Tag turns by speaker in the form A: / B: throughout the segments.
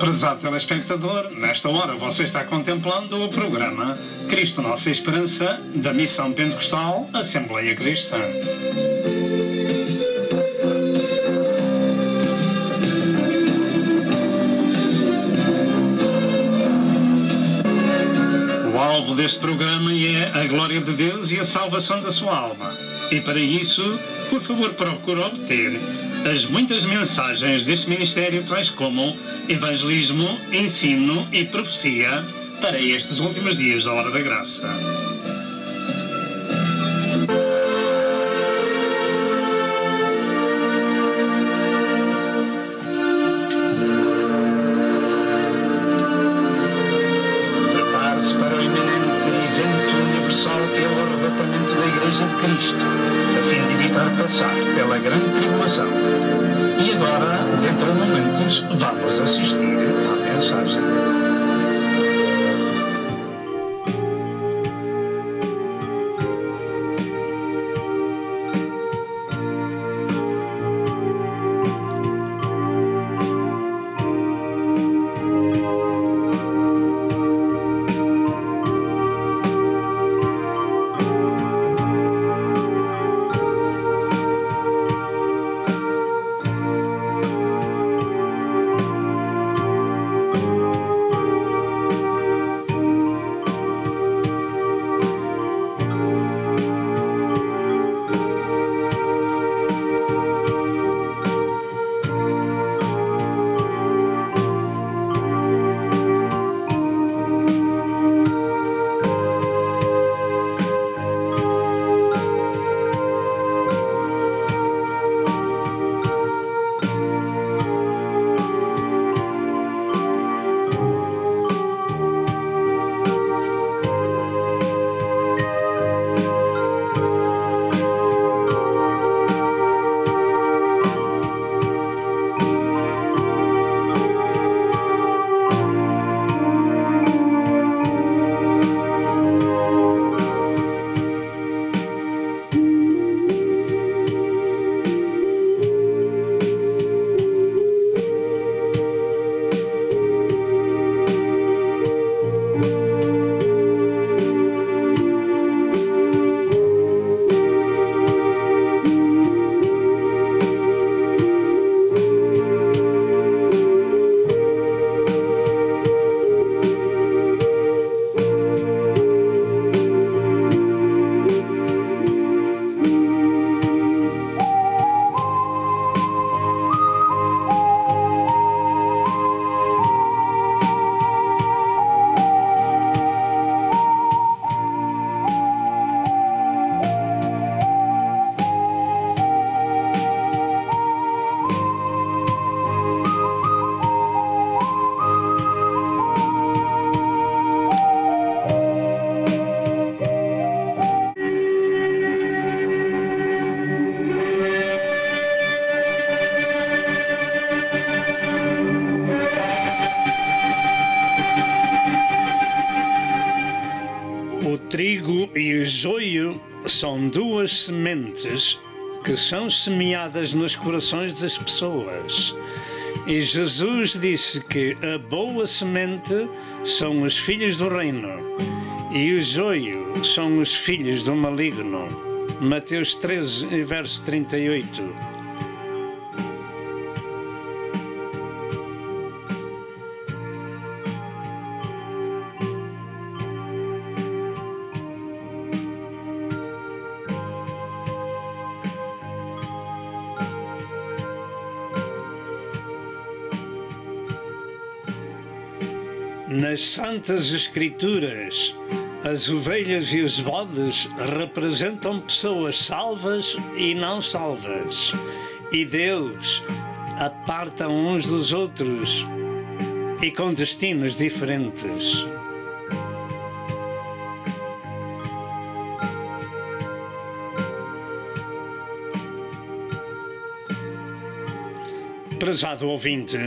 A: Prezado telespectador, nesta hora você está contemplando o programa Cristo Nossa Esperança, da Missão Pentecostal Assembleia Cristã. O alvo deste programa é a glória de Deus e a salvação da sua alma. E para isso, por favor, procure obter as muitas mensagens deste ministério, tais como evangelismo, ensino e profecia, para estes últimos dias da Hora da Graça. Prepare-se para o iminente evento universal que é o arrebatamento da Igreja de Cristo, a fim de evitar passar pela grande tribulação. E agora, dentro de momentos, vamos assistir à mensagem.
B: O trigo e o joio são duas sementes que são semeadas nos corações das pessoas. E Jesus disse que a boa semente são os filhos do reino e o joio são os filhos do maligno. Mateus 13, verso 38. Nas Santas Escrituras, as ovelhas e os bodes representam pessoas salvas e não salvas. E Deus aparta uns dos outros e com destinos diferentes. Prezado ouvinte,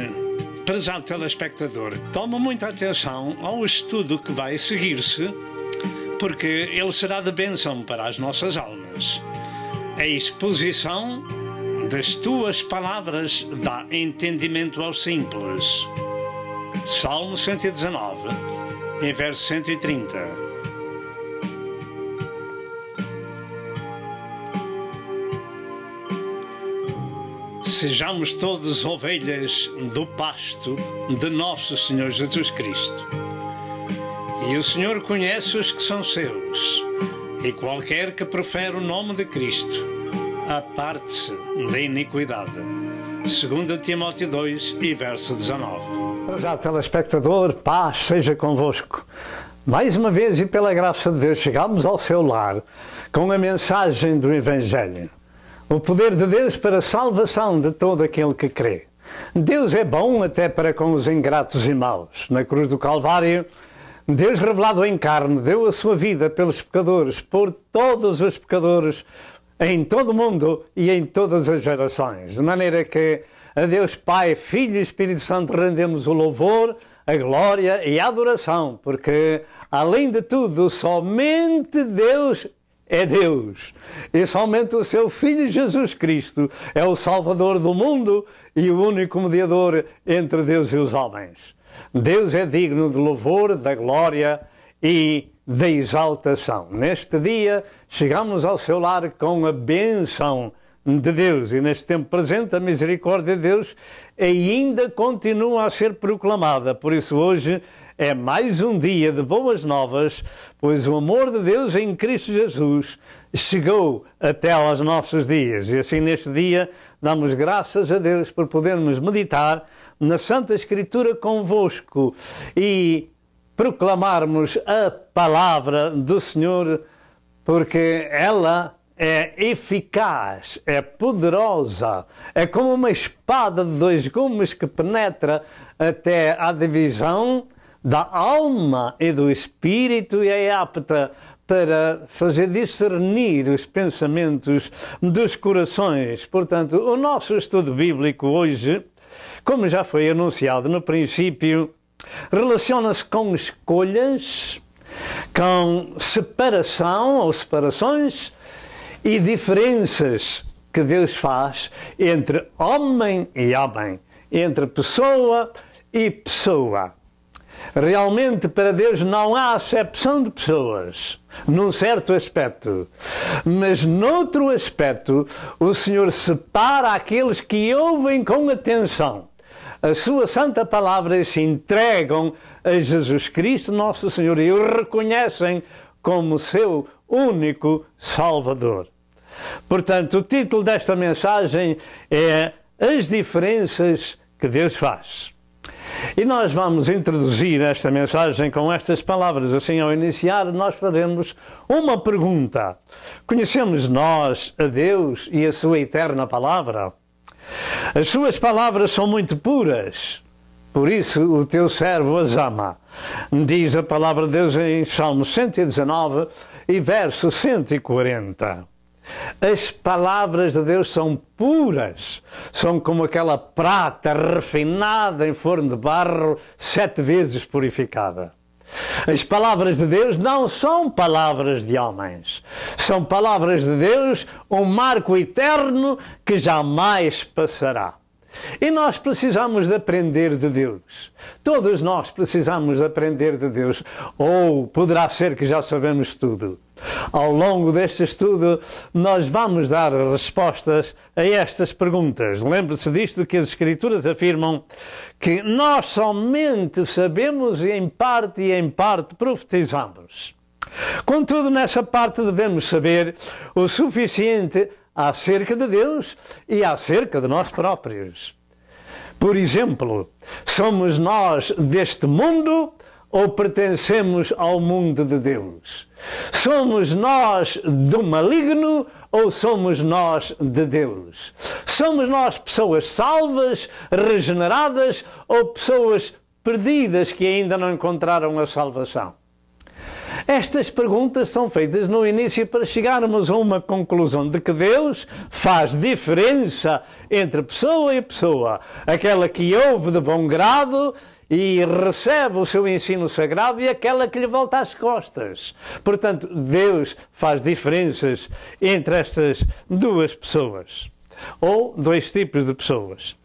B: prezado telespectador, toma muita atenção ao estudo que vai seguir-se, porque ele será de bênção para as nossas almas. A exposição das tuas palavras dá entendimento aos simples. Salmo 119, em verso 130. Sejamos todos ovelhas do pasto de nosso Senhor Jesus Cristo. E o Senhor conhece os que são seus, e qualquer que profere o nome de Cristo, aparte-se da iniquidade. 2 Timóteo 2 e verso 19.
C: Já, telespectador, paz seja convosco. Mais uma vez e pela graça de Deus chegamos ao seu lar com a mensagem do Evangelho. O poder de Deus para a salvação de todo aquele que crê. Deus é bom até para com os ingratos e maus. Na cruz do Calvário, Deus revelado em carne deu a sua vida pelos pecadores, por todos os pecadores, em todo o mundo e em todas as gerações. De maneira que a Deus Pai, Filho e Espírito Santo rendemos o louvor, a glória e a adoração, porque, além de tudo, somente Deus é Deus. E somente o seu Filho Jesus Cristo é o Salvador do mundo e o único mediador entre Deus e os homens. Deus é digno de louvor, da glória e da exaltação. Neste dia, chegamos ao seu lar com a bênção de Deus e neste tempo presente a misericórdia de Deus ainda continua a ser proclamada. Por isso hoje é mais um dia de boas novas, pois o amor de Deus em Cristo Jesus chegou até aos nossos dias. E assim neste dia damos graças a Deus por podermos meditar na Santa Escritura convosco e proclamarmos a palavra do Senhor, porque ela é eficaz, é poderosa, é como uma espada de dois gumes que penetra até à divisão da alma e do espírito e é apta para fazer discernir os pensamentos dos corações. Portanto, o nosso estudo bíblico hoje, como já foi anunciado no princípio, relaciona-se com escolhas, com separação ou separações e diferenças que Deus faz entre homem e homem, entre pessoa e pessoa. Realmente, para Deus não há acepção de pessoas, num certo aspecto. Mas, noutro aspecto, o Senhor separa aqueles que ouvem com atenção a sua santa palavra e se entregam a Jesus Cristo, nosso Senhor, e o reconhecem como seu único Salvador. Portanto, o título desta mensagem é As Diferenças que Deus Faz. E nós vamos introduzir esta mensagem com estas palavras. Assim, ao iniciar, nós faremos uma pergunta. Conhecemos nós a Deus e a sua eterna palavra? As suas palavras são muito puras, por isso o teu servo as ama. Diz a palavra de Deus em Salmo 119 e verso 140. As palavras de Deus são puras, são como aquela prata refinada em forno de barro, 7 vezes purificada. As palavras de Deus não são palavras de homens, são palavras de Deus, um marco eterno que jamais passará. E nós precisamos de aprender de Deus. Todos nós precisamos de aprender de Deus. Ou poderá ser que já sabemos tudo. Ao longo deste estudo, nós vamos dar respostas a estas perguntas. Lembre-se disto que as Escrituras afirmam que nós somente sabemos e em parte profetizamos. Contudo, nessa parte devemos saber o suficiente acerca de Deus e acerca de nós próprios. Por exemplo, somos nós deste mundo ou pertencemos ao mundo de Deus? Somos nós do maligno ou somos nós de Deus? Somos nós pessoas salvas, regeneradas ou pessoas perdidas que ainda não encontraram a salvação? Estas perguntas são feitas no início para chegarmos a uma conclusão de que Deus faz diferença entre pessoa e pessoa. Aquela que ouve de bom grado e recebe o seu ensino sagrado e aquela que lhe volta às costas. Portanto, Deus faz diferenças entre estas duas pessoas. ou dois tipos de pessoas.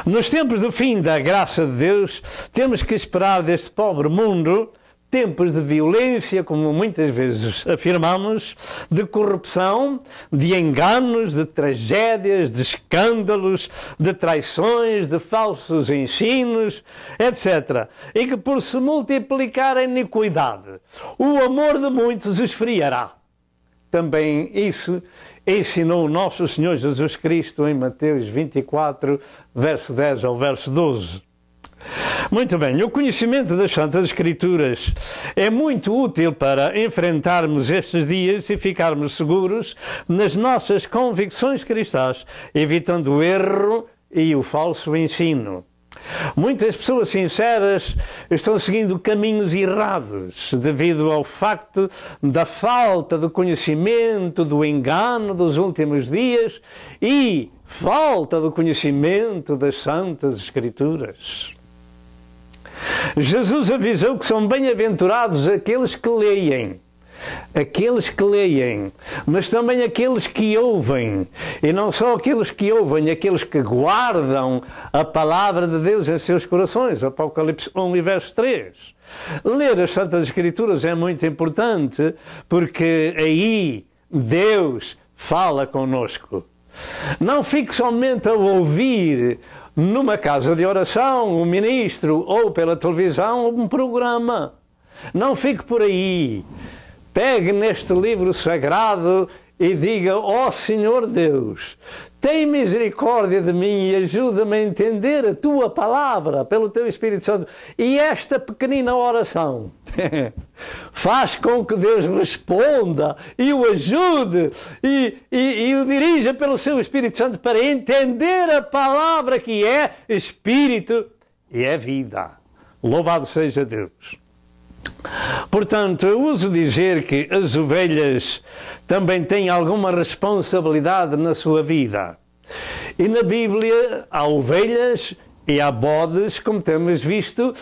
C: Nos tempos do fim da graça de Deus, temos que esperar deste pobre mundo tempos de violência, como muitas vezes afirmamos, de corrupção, de enganos, de tragédias, de escândalos, de traições, de falsos ensinos, etc. E que por se multiplicar a iniquidade, o amor de muitos esfriará. Também isso ensinou o nosso Senhor Jesus Cristo em Mateus 24, verso 10 ao verso 12. Muito bem, o conhecimento das Santas Escrituras é muito útil para enfrentarmos estes dias e ficarmos seguros nas nossas convicções cristãs, evitando o erro e o falso ensino. Muitas pessoas sinceras estão seguindo caminhos errados devido ao facto da falta de conhecimento, do engano dos últimos dias e falta do conhecimento das Santas Escrituras. Jesus avisou que são bem-aventurados aqueles que leem, mas também aqueles que ouvem, e não só aqueles que ouvem, aqueles que guardam a palavra de Deus em seus corações. Apocalipse 1 e verso 3. Ler as Santas Escrituras é muito importante, porque aí Deus fala conosco. Não fique somente a ouvir numa casa de oração, um ministro, ou pela televisão, um programa. Não fique por aí. Pegue neste livro sagrado e diga: ó Senhor Deus, tem misericórdia de mim e ajuda-me a entender a Tua palavra pelo Teu Espírito Santo. E esta pequenina oração faz com que Deus responda e o ajude e o dirija pelo Seu Espírito Santo para entender a palavra que é Espírito e é vida. Louvado seja Deus. Portanto, eu uso dizer que as ovelhas também têm alguma responsabilidade na sua vida. E na Bíblia há ovelhas e há bodes, como temos visto,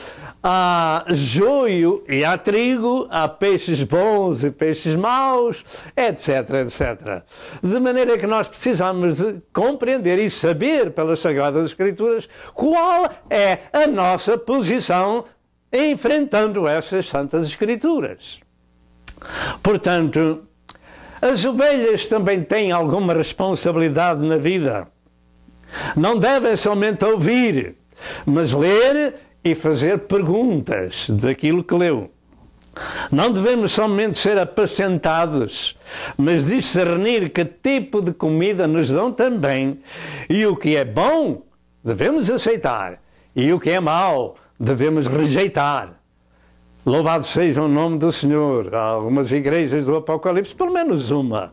C: há joio e há trigo, há peixes bons e peixes maus, etc, etc. De maneira que nós precisamos de compreender e saber pelas Sagradas Escrituras qual é a nossa posição enfrentando essas Santas Escrituras. Portanto, as ovelhas também têm alguma responsabilidade na vida. Não devem somente ouvir, mas ler e fazer perguntas daquilo que leu. Não devemos somente ser apacentados, mas discernir que tipo de comida nos dão também. E o que é bom, devemos aceitar. E o que é mau, devemos rejeitar. Louvado seja o nome do Senhor. Há algumas igrejas do Apocalipse, pelo menos uma,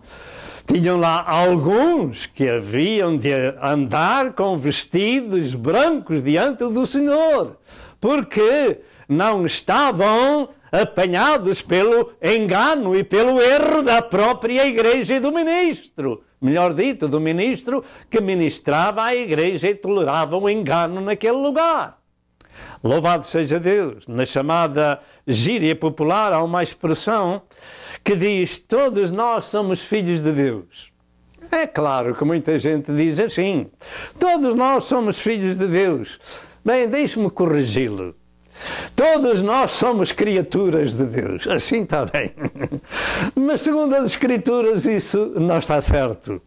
C: tinham lá alguns que haviam de andar com vestidos brancos diante do Senhor, porque não estavam apanhados pelo engano e pelo erro da própria igreja e do ministro. Melhor dito, do ministro que ministrava à igreja e tolerava o engano naquele lugar. Louvado seja Deus. Na chamada gíria popular há uma expressão que diz: todos nós somos filhos de Deus. É claro que muita gente diz assim: todos nós somos filhos de Deus. Bem, deixe-me corrigi-lo. Todos nós somos criaturas de Deus. Assim está bem. Mas segundo as Escrituras isso não está certo.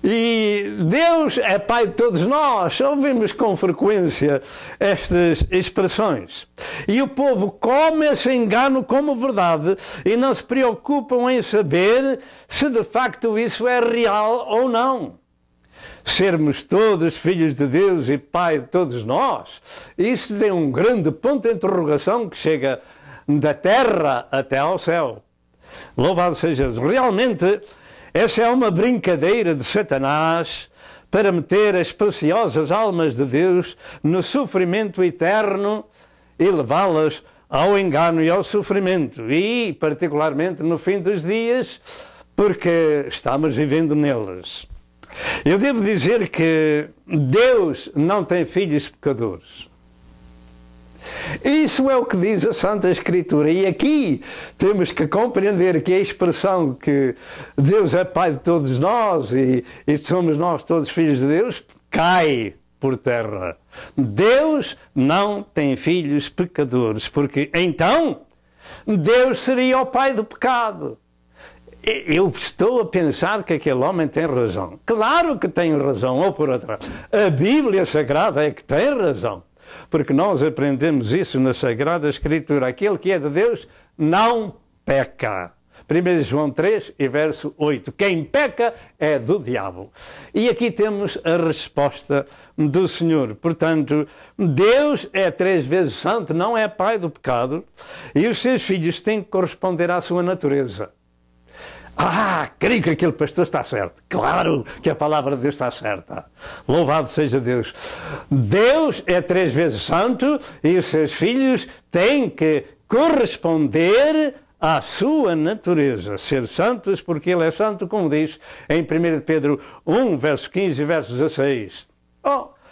C: E Deus é Pai de todos nós. Ouvimos com frequência estas expressões. E o povo come esse engano como verdade e não se preocupam em saber se de facto isso é real ou não. Sermos todos filhos de Deus e Pai de todos nós, isso tem um grande ponto de interrogação que chega da terra até ao céu. Louvado seja Deus. Realmente, essa é uma brincadeira de Satanás para meter as preciosas almas de Deus no sofrimento eterno e levá-las ao engano e ao sofrimento. E, particularmente, no fim dos dias, porque estamos vivendo neles. Eu devo dizer que Deus não tem filhos pecadores. Isso é o que diz a Santa Escritura. E aqui temos que compreender que a expressão que Deus é Pai de todos nós e somos nós todos filhos de Deus, cai por terra. Deus não tem filhos pecadores, porque então Deus seria o pai do pecado. Eu estou a pensar que aquele homem tem razão. Claro que tem razão, ou por outra. A Bíblia Sagrada é que tem razão. Porque nós aprendemos isso na Sagrada Escritura. Aquele que é de Deus não peca. 1 João 3 e verso 8. Quem peca é do diabo. E aqui temos a resposta do Senhor. Portanto, Deus é 3 vezes santo, não é pai do pecado, e os seus filhos têm que corresponder à sua natureza. Creio que aquele pastor está certo. Claro que a palavra de Deus está certa. Louvado seja Deus. Deus é 3 vezes santo e os seus filhos têm que corresponder à sua natureza. Ser santos porque Ele é santo, como diz em 1 Pedro 1, verso 15 e verso 16.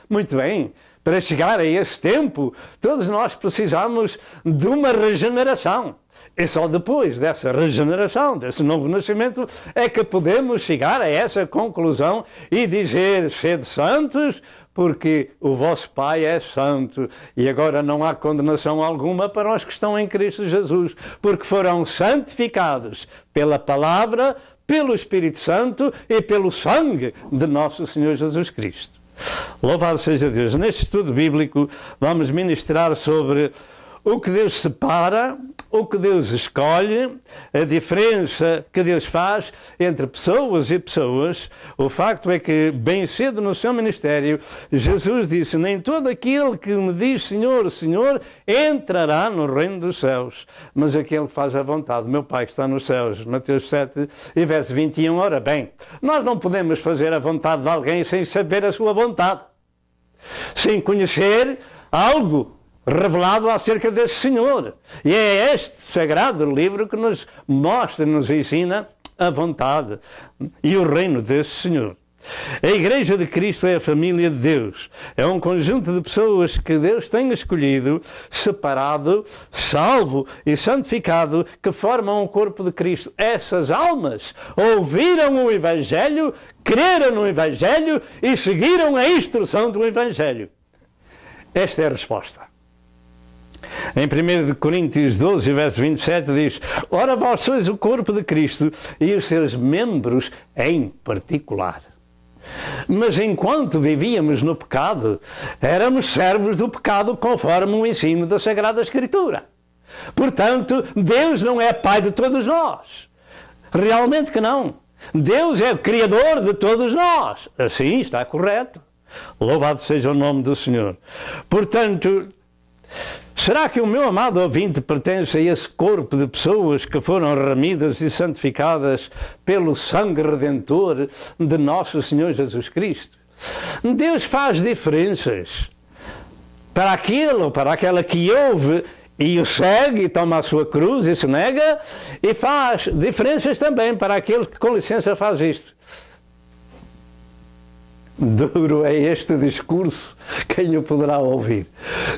C: Muito bem. Para chegar a esse tempo, todos nós precisamos de uma regeneração. E só depois dessa regeneração, desse novo nascimento, é que podemos chegar a essa conclusão e dizer: sede santos, porque o vosso Pai é santo. E agora não há condenação alguma para os que estão em Cristo Jesus, porque foram santificados pela palavra, pelo Espírito Santo e pelo sangue de nosso Senhor Jesus Cristo. Louvado seja Deus. Neste estudo bíblico vamos ministrar sobre o que Deus separa, o que Deus escolhe, a diferença que Deus faz entre pessoas e pessoas. O facto é que, bem cedo no seu ministério, Jesus disse: nem todo aquele que me diz Senhor, Senhor, entrará no reino dos céus, mas aquele que faz a vontade do meu Pai que está nos céus. Mateus 7 e verso 21. Ora bem, nós não podemos fazer a vontade de alguém sem saber a sua vontade, sem conhecer algo revelado acerca desse Senhor. E é este sagrado livro que nos mostra, nos ensina a vontade e o reino desse Senhor. A Igreja de Cristo é a família de Deus. É um conjunto de pessoas que Deus tem escolhido, separado, salvo e santificado, que formam o corpo de Cristo. Essas almas ouviram o Evangelho, creram no Evangelho e seguiram a instrução do Evangelho. Esta é a resposta. Em 1 Coríntios 12, verso 27 diz: ora, vós sois o corpo de Cristo e os seus membros em particular. Mas enquanto vivíamos no pecado, éramos servos do pecado conforme o ensino da Sagrada Escritura. Portanto, Deus não é Pai de todos nós. Realmente que não. Deus é o Criador de todos nós. Assim está correto. Louvado seja o nome do Senhor. Portanto, será que o meu amado ouvinte pertence a esse corpo de pessoas que foram remidas e santificadas pelo sangue redentor de nosso Senhor Jesus Cristo? Deus faz diferenças para aquele ou para aquela que ouve e o segue e toma a sua cruz e se nega, e faz diferenças também para aquele que, com licença, faz isto. Duro é este discurso, quem o poderá ouvir?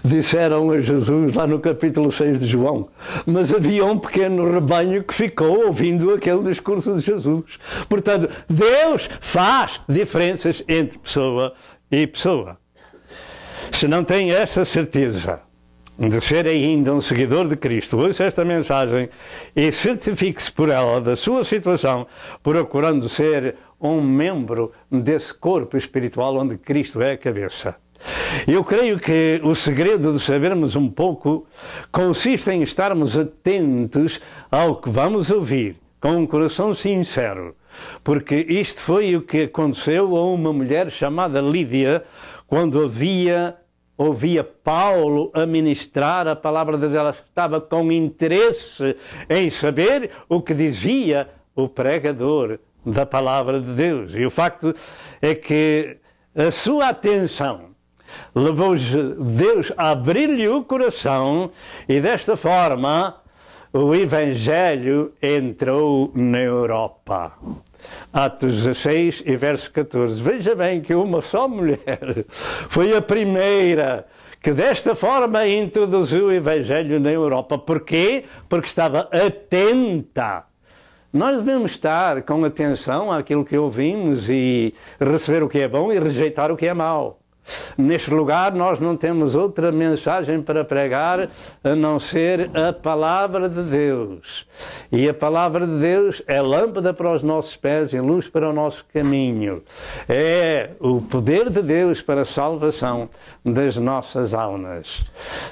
C: Disseram a Jesus lá no capítulo 6 de João, mas havia um pequeno rebanho que ficou ouvindo aquele discurso de Jesus. Portanto, Deus faz diferenças entre pessoa e pessoa. Se não tem essa certeza de ser ainda um seguidor de Cristo, ouça esta mensagem e certifique-se por ela da sua situação, procurando ser um membro desse corpo espiritual onde Cristo é a cabeça. Eu creio que o segredo de sabermos um pouco consiste em estarmos atentos ao que vamos ouvir, com um coração sincero, porque isto foi o que aconteceu a uma mulher chamada Lídia, quando ouvia Paulo a ministrar a palavra de Deus. Ela estava com interesse em saber o que dizia o pregador da palavra de Deus. E o facto é que a sua atenção levou Deus a abrir-lhe o coração e desta forma o Evangelho entrou na Europa. Atos 16 e verso 14. Veja bem que uma só mulher foi a primeira que desta forma introduziu o Evangelho na Europa. Porquê? Porque estava atenta. Nós devemos estar com atenção àquilo que ouvimos e receber o que é bom e rejeitar o que é mau. Neste lugar nós não temos outra mensagem para pregar a não ser a Palavra de Deus. E a Palavra de Deus é lâmpada para os nossos pés e luz para o nosso caminho. É o poder de Deus para a salvação das nossas almas.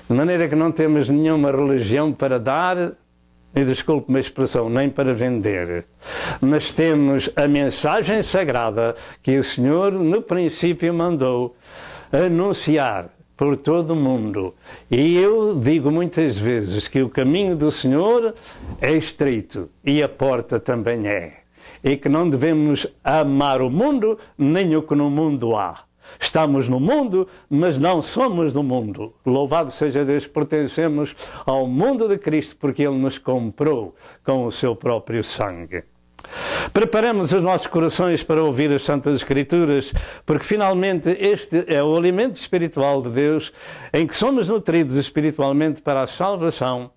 C: De maneira que não temos nenhuma religião para dar, e desculpe-me a expressão, nem para vender. Mas temos a mensagem sagrada que o Senhor no princípio mandou anunciar por todo o mundo. E eu digo muitas vezes que o caminho do Senhor é estreito e a porta também é. E que não devemos amar o mundo nem o que no mundo há. Estamos no mundo, mas não somos do mundo. Louvado seja Deus, pertencemos ao mundo de Cristo, porque Ele nos comprou com o seu próprio sangue. Preparemos os nossos corações para ouvir as Santas Escrituras, porque finalmente este é o alimento espiritual de Deus, em que somos nutridos espiritualmente para a salvação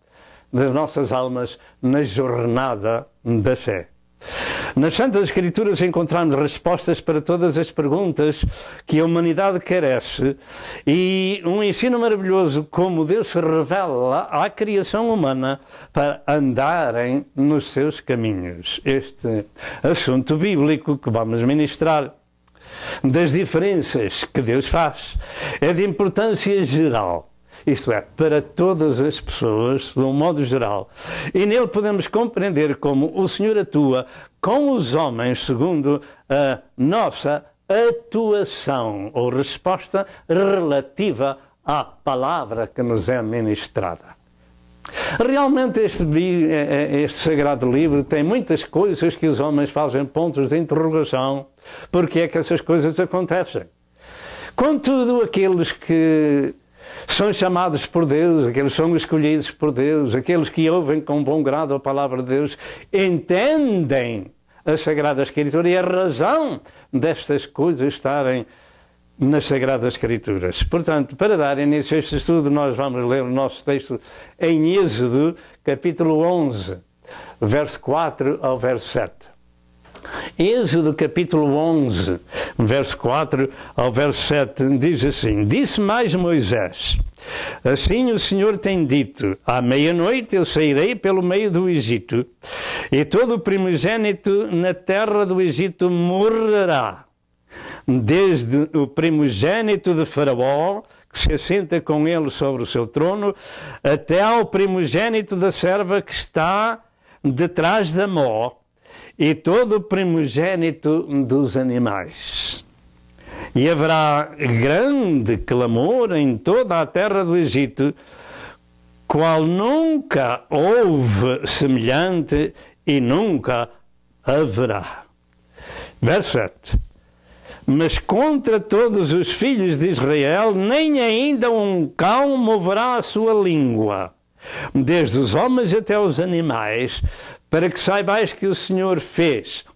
C: das nossas almas na jornada da fé. Nas Santas Escrituras encontramos respostas para todas as perguntas que a humanidade carece e um ensino maravilhoso como Deus se revela à criação humana para andarem nos seus caminhos. Este assunto bíblico que vamos ministrar, das diferenças que Deus faz, é de importância geral. Isto é, para todas as pessoas, de um modo geral. E nele podemos compreender como o Senhor atua com os homens segundo a nossa atuação ou resposta relativa à palavra que nos é ministrada. Realmente este sagrado livro tem muitas coisas que os homens fazem pontos de interrogação. Porque é que essas coisas acontecem? Contudo, aqueles que são chamados por Deus, aqueles que são escolhidos por Deus, aqueles que ouvem com bom grado a palavra de Deus, entendem a Sagrada Escritura e a razão destas coisas estarem nas Sagradas Escrituras. Portanto, para dar início a este estudo, nós vamos ler o nosso texto em Êxodo, capítulo 11, verso 4 ao verso 7. Êxodo capítulo 11, verso 4 ao verso 7, diz assim: Disse mais Moisés: Assim o Senhor tem dito, à meia-noite eu sairei pelo meio do Egito, e todo o primogênito na terra do Egito morrerá, desde o primogênito de Faraó, que se assenta com ele sobre o seu trono, até ao primogênito da serva que está detrás da mó, e todo o primogênito dos animais. E haverá grande clamor em toda a terra do Egito, qual nunca houve semelhante e nunca haverá. Verso 7. Mas contra todos os filhos de Israel, nem ainda um cão moverá a sua língua, desde os homens até os animais, para que saibais que o Senhor fez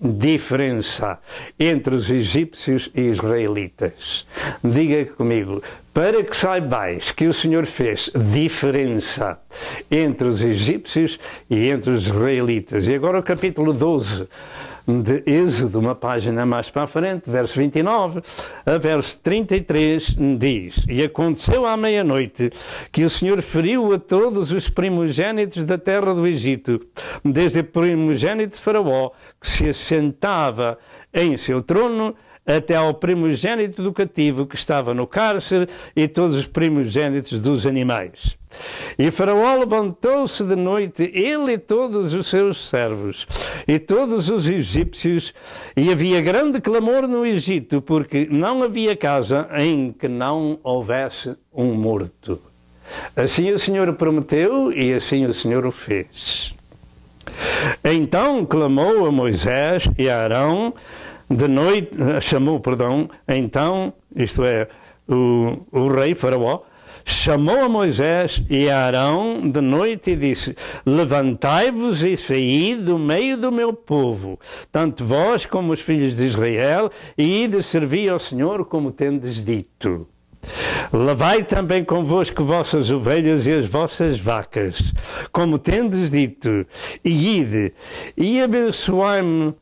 C: diferença entre os egípcios e israelitas. Diga comigo, para que saibais que o Senhor fez diferença entre os egípcios e entre os israelitas. E agora o capítulo 12 de Êxodo, uma página mais para a frente, verso 29 a verso 33, diz: E aconteceu à meia-noite que o Senhor feriu a todos os primogênitos da terra do Egito, desde o primogênito de Faraó, que se assentava em seu trono, até ao primogênito do cativo que estava no cárcere, e todos os primogênitos dos animais. E Faraó levantou-se de noite, ele e todos os seus servos, e todos os egípcios, e havia grande clamor no Egito, porque não havia casa em que não houvesse um morto. Assim o Senhor prometeu, e assim o Senhor o fez. Então clamou a Moisés e a Arão, de noite, então, isto é, o rei Faraó, chamou a Moisés e a Arão de noite e disse: Levantai-vos e saí do meio do meu povo, tanto vós como os filhos de Israel, e ide servir ao Senhor como tendes dito.
B: levai também convosco vossas ovelhas e as vossas vacas, como tendes dito, e ide, e abençoai-me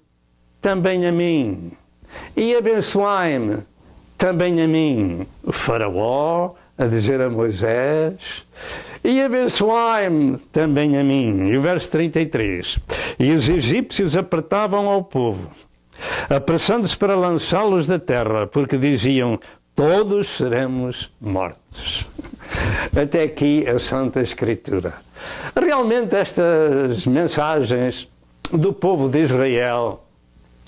B: também a mim, e abençoai-me também a mim. O faraó a dizer a Moisés, e abençoai-me também a mim. E o verso 33, e os egípcios apertavam ao povo, apressando-se para lançá-los da terra, porque diziam, todos seremos mortos. Até aqui a Santa Escritura. Realmente estas mensagens do povo de Israel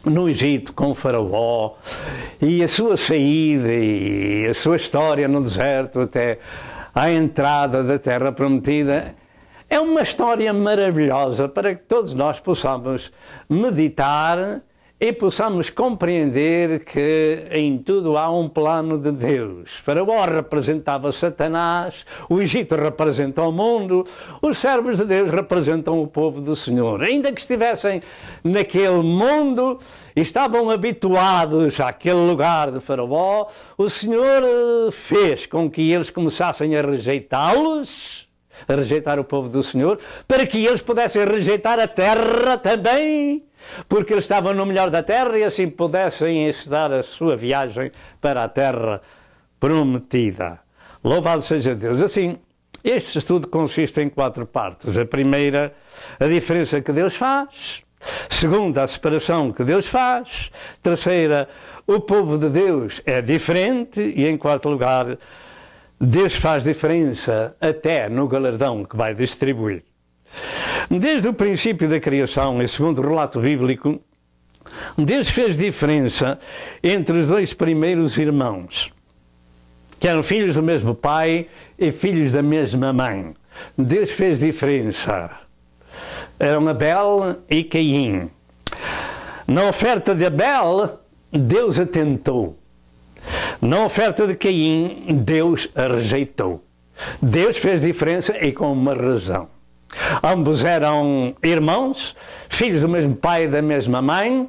B: no Egito com o faraó e a sua saída e a sua história no deserto até à entrada da terra prometida é uma história maravilhosa para que todos nós possamos meditar e possamos compreender que em tudo há um plano de Deus. Faraó representava Satanás, o Egito representa o mundo, os servos de Deus representam o povo do Senhor. Ainda que estivessem naquele mundo e estavam habituados àquele lugar de Faraó, o Senhor fez com que eles começassem a rejeitá-los, a rejeitar o povo do Senhor, para que eles pudessem rejeitar a terra também, porque eles estavam no melhor da terra e assim pudessem encetar a sua viagem para a terra prometida. Louvado seja Deus. Assim, este estudo consiste em 4 partes. A primeira, a diferença que Deus faz. Segunda, a separação que Deus faz. Terceira, o povo de Deus é diferente. E em quarto lugar, Deus faz diferença até no galardão que vai distribuir. Desde o princípio da criação, e segundo o relato bíblico, Deus fez diferença entre os 2 primeiros irmãos, que eram filhos do mesmo pai e filhos da mesma mãe. Deus fez diferença. Eram Abel e Caim. Na oferta de Abel, Deus atentou. Na oferta de Caim, Deus a rejeitou. Deus fez diferença e com uma razão. Ambos eram irmãos, filhos do mesmo pai e da mesma mãe,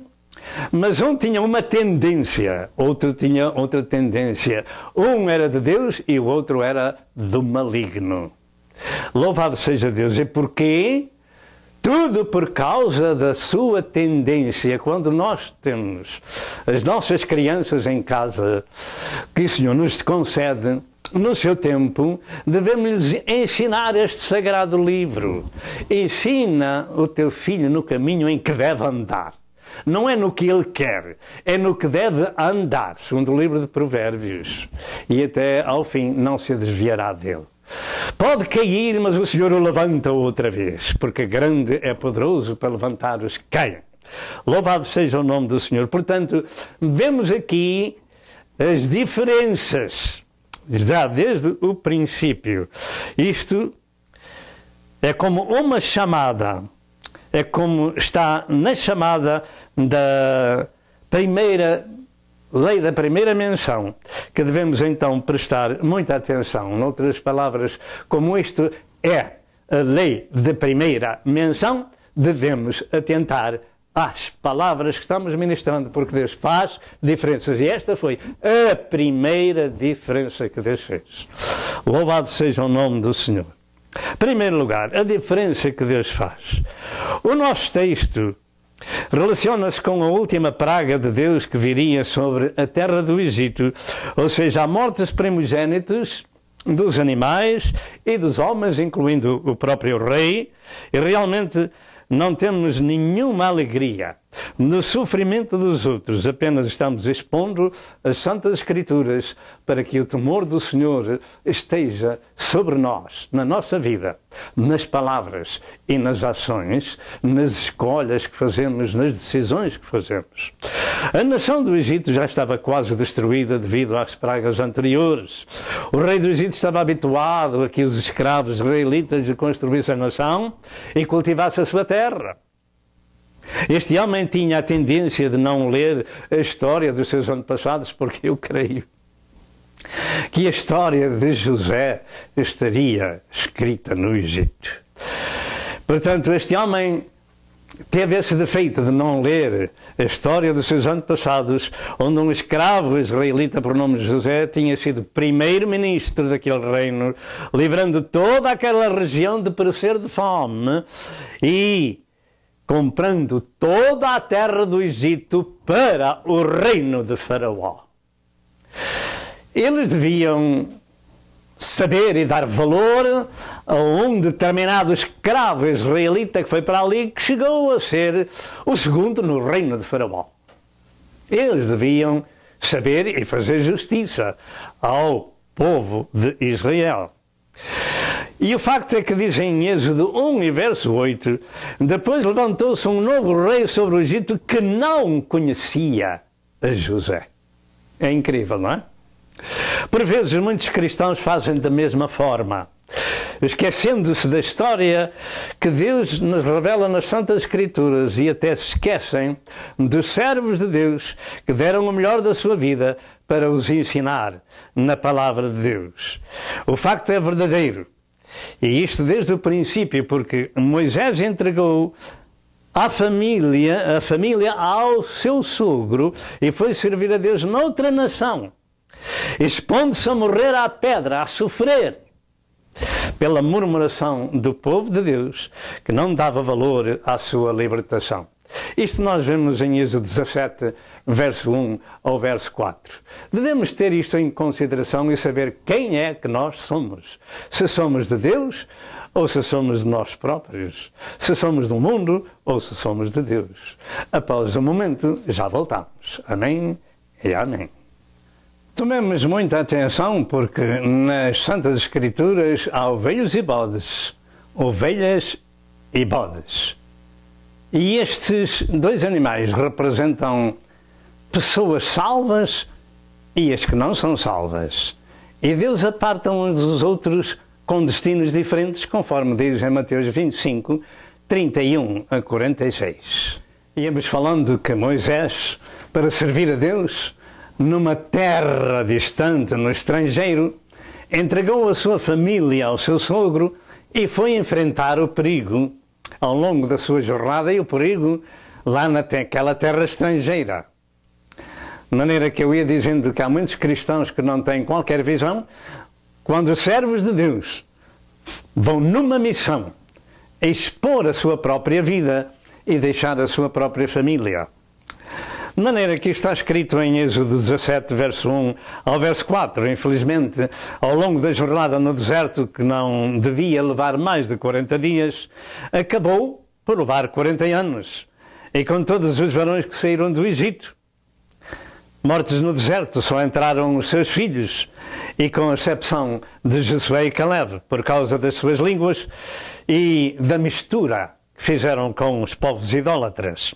B: mas um tinha uma tendência, outro tinha outra tendência. Um era de Deus e o outro era do maligno. Louvado seja Deus. E porquê? Tudo por causa da sua tendência. Quando nós temos as nossas crianças em casa, que o Senhor nos concede no seu tempo, devemos-lhes ensinar este sagrado livro. Ensina o teu filho no caminho em que deve andar. Não é no que ele quer, é no que deve andar, segundo o livro de Provérbios. E até ao fim não se desviará dele. Pode cair, mas o Senhor o levanta outra vez, porque grande é poderoso para levantar os que caem. Louvado seja o nome do Senhor. Portanto, vemos aqui as diferenças, já desde o princípio. Isto é como uma chamada, é como está na chamada da primeira lei, da primeira menção, que devemos então prestar muita atenção. Noutras palavras, como isto é a lei de primeira menção, devemos atentar às palavras que estamos ministrando, porque Deus faz diferenças. E esta foi a primeira diferença que Deus fez. Louvado seja o nome do Senhor. Em primeiro lugar, a diferença que Deus faz. O nosso texto relaciona-se com a última praga de Deus que viria sobre a terra do Egito, ou seja, a morte dos primogênitos, dos animais e dos homens, incluindo o próprio rei. E realmente não temos nenhuma alegria no sofrimento dos outros, apenas estamos expondo as Santas Escrituras para que o temor do Senhor esteja sobre nós, na nossa vida, nas palavras e nas ações, nas escolhas que fazemos, nas decisões que fazemos. A nação do Egito já estava quase destruída devido às pragas anteriores. O rei do Egito estava habituado a que os escravos israelitas construíssem a nação e cultivassem a sua terra. Este homem tinha a tendência de não ler a história dos seus antepassados, porque eu creio que a história de José estaria escrita no Egito. Portanto, este homem
C: teve esse defeito de não ler a história dos seus antepassados, onde um escravo israelita por nome de José tinha sido primeiro-ministro daquele reino, livrando toda aquela região de perecer de fome e comprando toda a terra do Egito para o reino de Faraó. Eles deviam saber e dar valor a um determinado escravo israelita que foi para ali, que chegou a ser o segundo no reino de Faraó. Eles deviam saber e fazer justiça ao povo de Israel. E o facto é que diz em Êxodo 1 e verso 8, depois levantou-se um novo rei sobre o Egito que não conhecia a José. É incrível, não é? Por vezes muitos cristãos fazem da mesma forma, esquecendo-se da história que Deus nos revela nas Santas Escrituras e até se esquecem dos servos de Deus que deram o melhor da sua vida para os ensinar na palavra de Deus. O facto é verdadeiro, e isto desde o princípio, porque Moisés entregou a família ao seu sogro e foi servir a Deus noutra nação, expondo-se a morrer à pedra, a sofrer pela murmuração do povo de Deus, que não dava valor à sua libertação. Isto nós vemos em Êxodo 17, verso 1 ao verso 4. Devemos ter isto em consideração e saber quem é que nós somos. Se somos de Deus ou se somos de nós próprios. Se somos do mundo ou se somos de Deus. Após um momento, já voltamos. Amém e amém. Tomemos muita atenção porque nas Santas Escrituras há ovelhas e bodes. Ovelhas e bodes. E estes dois animais representam pessoas salvas e as que não são salvas. E Deus aparta uns dos outros com destinos diferentes, conforme diz em Mateus 25, 31 a 46. Íamos falando que Moisés, para servir a Deus, numa terra distante, no estrangeiro, entregou a sua família ao seu sogro e foi enfrentar o perigo ao longo da sua jornada e o perigo lá naquela terra estrangeira. De maneira que eu ia dizendo que há muitos cristãos que não têm qualquer visão, quando os servos de Deus vão numa missão expor a sua própria vida e deixar a sua própria família. De maneira que está escrito em Êxodo 17, verso 1 ao verso 4. Infelizmente, ao longo da jornada no deserto, que não devia levar mais de 40 dias, acabou por levar 40 anos. E com todos os varões que saíram do Egito, mortos no deserto, só entraram os seus filhos, e com exceção de Josué e Caleb, por causa das suas línguas e da mistura que fizeram com os povos idólatras.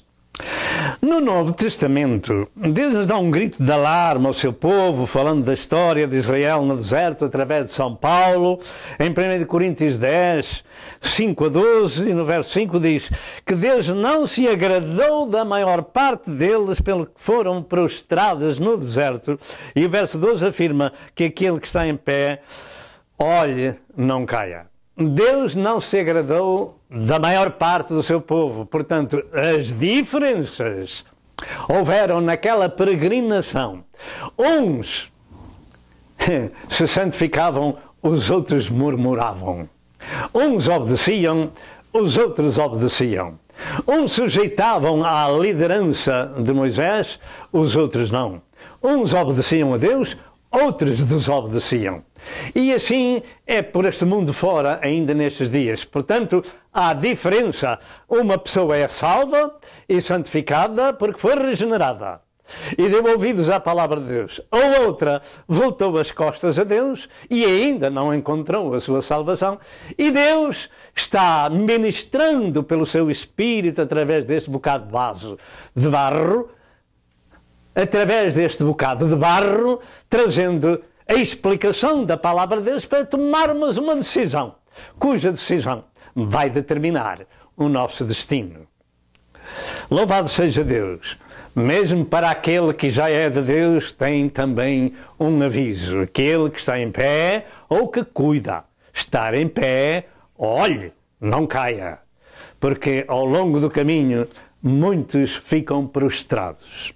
C: No Novo Testamento, Deus nos dá um grito de alarme ao seu povo, falando da história de Israel no deserto, através de São Paulo. Em 1 Coríntios 10, 5 a 12, e no verso 5 diz que Deus não se agradou da maior parte deles, pelo que foram prostrados no deserto. E o verso 12 afirma que aquele que está em pé, olhe, não caia. Deus não se agradou da maior parte do seu povo. Portanto, as diferenças houveram naquela peregrinação. Uns se santificavam, os outros murmuravam. Uns obedeciam, os outros obedeciam. Uns sujeitavam à liderança de Moisés, os outros não. Uns obedeciam a Deus, outros desobedeciam. E assim é por este mundo fora ainda nestes dias. Portanto, há diferença. Uma pessoa é salva e santificada porque foi regenerada e deu ouvidos à palavra de Deus. A outra voltou as costas a Deus e ainda não encontrou a sua salvação. E Deus está ministrando pelo seu Espírito através deste bocado de barro, através deste bocado de barro, trazendo a explicação da palavra de Deus para tomarmos uma decisão, cuja decisão vai determinar o nosso destino. Louvado seja Deus! Mesmo para aquele que já é de Deus, tem também um aviso. Aquele que está em pé ou que cuida estar em pé, olhe, não caia. porque ao longo do caminho muitos ficam prostrados.